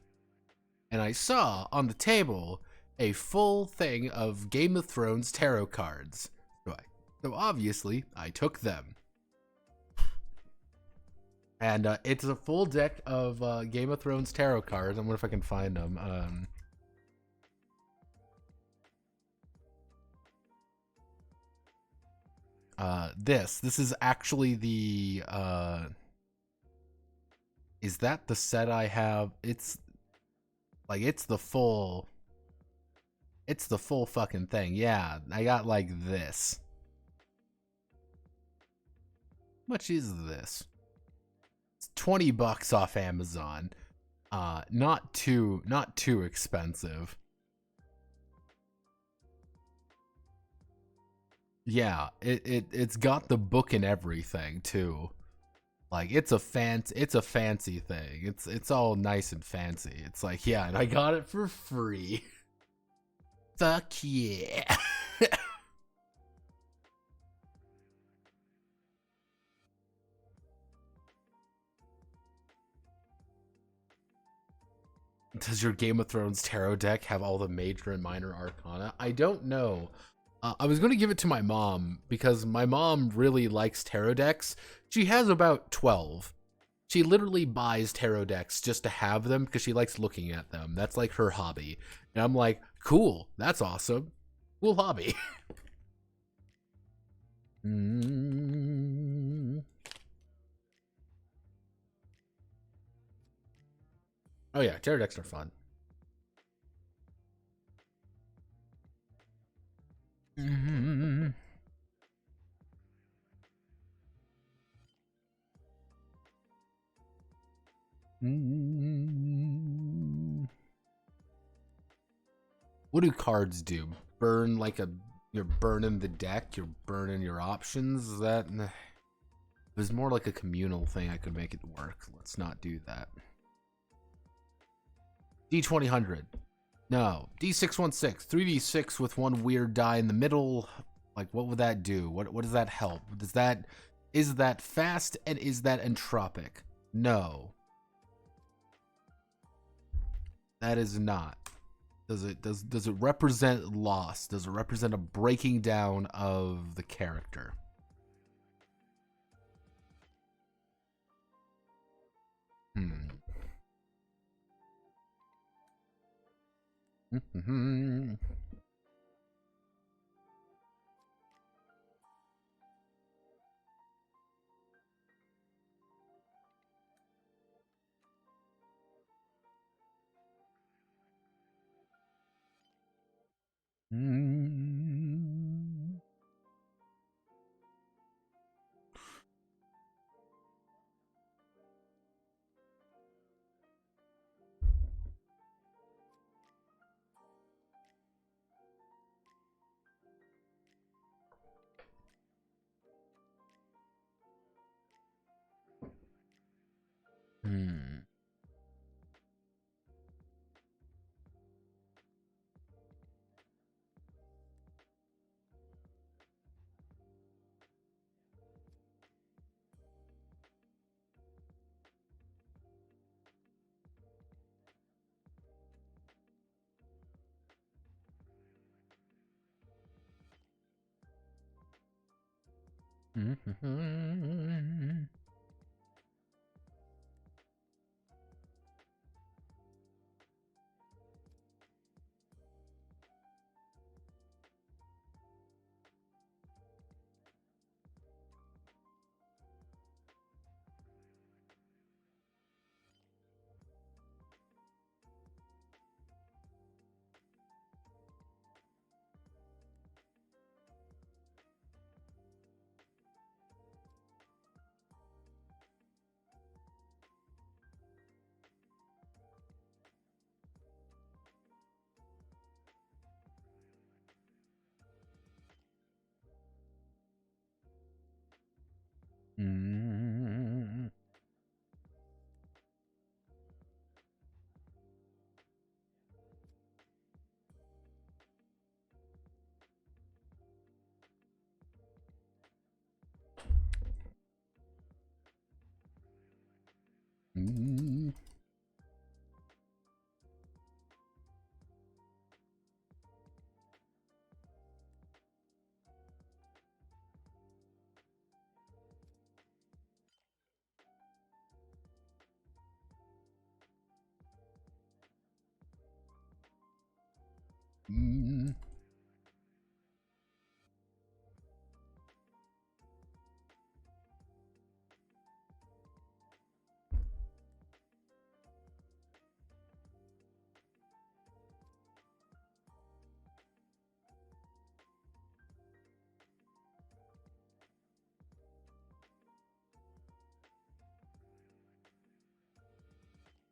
and I saw on the table a full thing of Game of Thrones tarot cards. So obviously, I took them. And it's a full deck of Game of Thrones tarot cards. I wonder if I can find them. This is actually the is that the set I have? It's like it's the full fucking thing. Yeah, I got like this. How much is this? It's $20 off Amazon. Not too expensive. Yeah, it's got the book and everything too. Like it's a fancy thing. It's all nice and fancy. It's like, yeah, and I got it for free. Fuck yeah. Does your Game of Thrones tarot deck have all the major and minor arcana? I don't know. I was going to give it to my mom because my mom really likes tarot decks. She has about 12. She literally buys tarot decks just to have them because she likes looking at them. That's like her hobby. And I'm like, cool, that's awesome. Cool hobby. Oh yeah, tarot decks are fun. What do cards do? Burn like a... You're burning the deck? You're burning your options? Is that... If it was more like a communal thing, I could make it work. Let's not do that. D2000. No. D616. 3d6 with one weird die in the middle. Like, what would that do? What does that help? Does that... Is that fast and is that entropic? No. That is not. Does it represent loss? Does it represent a breaking down of the character? Mm. Hmm. Mm-hmm. Mm-hmm. Mm-hmm. Mm-hmm.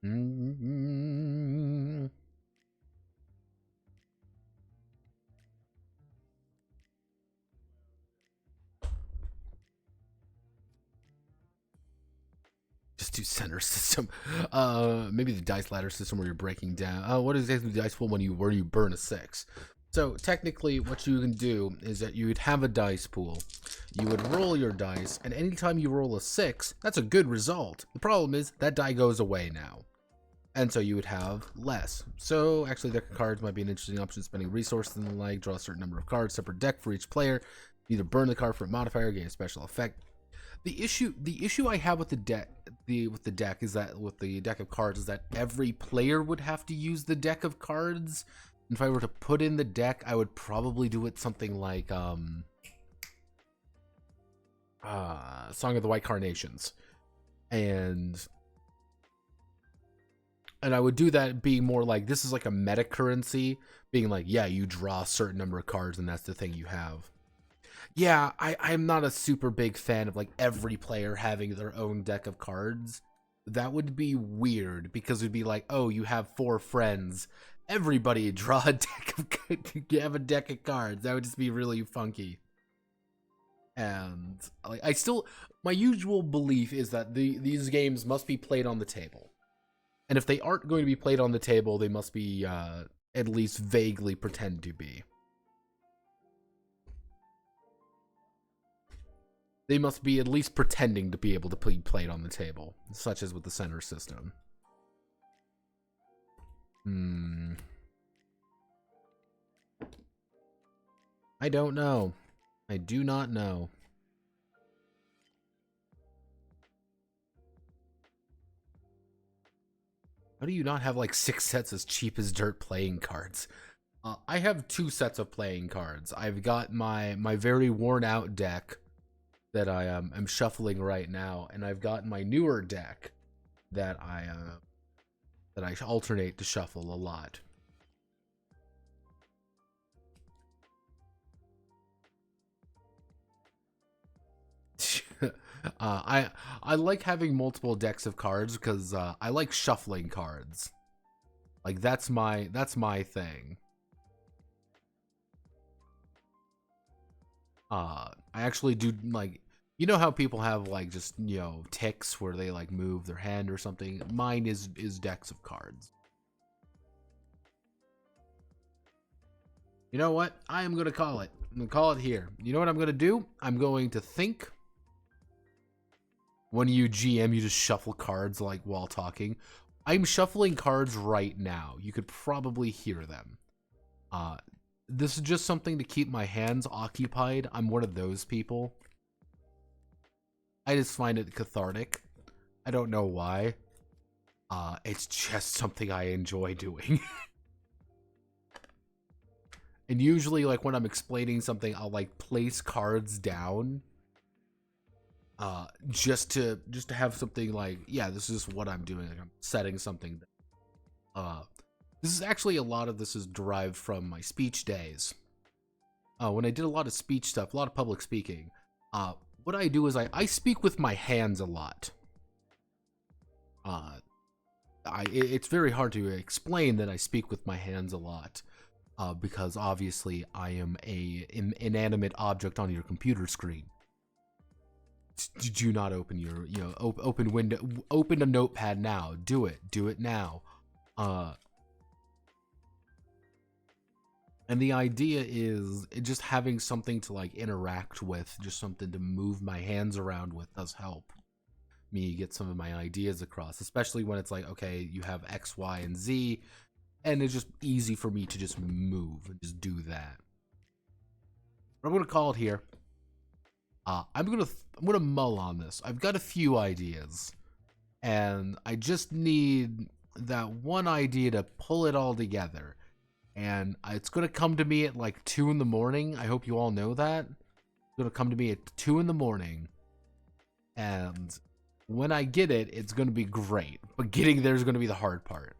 Mm-hmm. Just do center system. Maybe the dice ladder system where you're breaking down. What is exactly the dice pool where you burn a 6? So technically, what you can do is that you would have a dice pool. You would roll your dice, and anytime you roll a 6, that's a good result. The problem is that die goes away now, and so you would have less. So actually, deck of cards might be an interesting option. Spending resources and the like. Draw a certain number of cards, separate deck for each player. Either burn the card for a modifier, gain a special effect. The issue I have with the deck is that with the deck of cards is that every player would have to use the deck of cards. If I were to put in the deck, I would probably do it something like Song of the White Carnations, and I would do that being more like this is like a meta currency, being like, yeah, you draw a certain number of cards and that's the thing you have. Yeah, I'm not a super big fan of like every player having their own deck of cards. That would be weird because it'd be like, oh, you have 4 friends. Everybody draw a deck of you have a deck of cards. That would just be really funky. And like I still my usual belief is that these games must be played on the table. And if they aren't going to be played on the table, they must be at least vaguely pretend to be. They must be at least pretending to be able to be played on the table, such as with the center system. I don't know. I do not know. How do you not have like 6 sets as cheap as dirt playing cards? I have 2 sets of playing cards. I've got my very worn out deck that I am shuffling right now, and I've got my newer deck that I alternate to shuffle a lot. I like having multiple decks of cards because I like shuffling cards. Like that's my thing. I actually do like, you know how people have like just, you know, ticks where they like move their hand or something. Mine is decks of cards. You know what? I am gonna call it. I'm gonna call it here. You know what I'm gonna do? I'm going to think. When you GM, you just shuffle cards like while talking. I'm shuffling cards right now. You could probably hear them. This is just something to keep my hands occupied. I'm one of those people. I just find it cathartic. I don't know why. It's just something I enjoy doing. And usually, like, when I'm explaining something, I'll, like, place cards down. Just to have something like, yeah, this is what I'm doing. Like, I'm setting something. This is actually, a lot of this is derived from my speech days. When I did a lot of speech stuff, a lot of public speaking, what I do is I speak with my hands a lot. It's very hard to explain that I speak with my hands a lot, because obviously I am an inanimate object on your computer screen. Do not open your, you know, open window, open a notepad now. Do it now. And the idea is just having something to like interact with, just something to move my hands around with does help me get some of my ideas across, especially when it's like, okay, you have X, Y, and Z, and it's just easy for me to just move and just do that. But I'm gonna call it here. I'm gonna mull on this. I've got a few ideas, and I just need that one idea to pull it all together. And it's gonna come to me at like 2 in the morning. I hope you all know that. It's gonna come to me at 2 in the morning, and when I get it, it's gonna be great. But getting there is gonna be the hard part.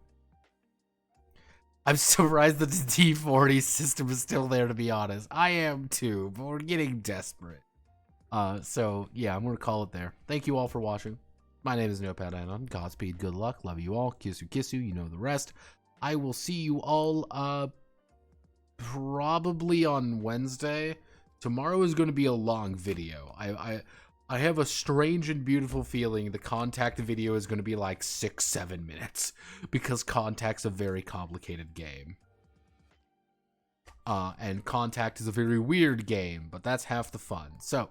I'm surprised that the D40 system is still there, to be honest. I am too, but we're getting desperate. So yeah, I'm gonna call it there. Thank you all for watching. My name is Notepad Anon. Godspeed, good luck, love you all, kiss you, you know the rest. I will see you all probably on Wednesday. Tomorrow is going to be a long video. I have a strange and beautiful feeling the Contact video is going to be like 6-7 minutes, because Contact's a very complicated game. And Contact is a very weird game, but that's half the fun. So,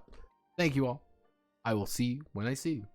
thank you all. I will see you when I see you.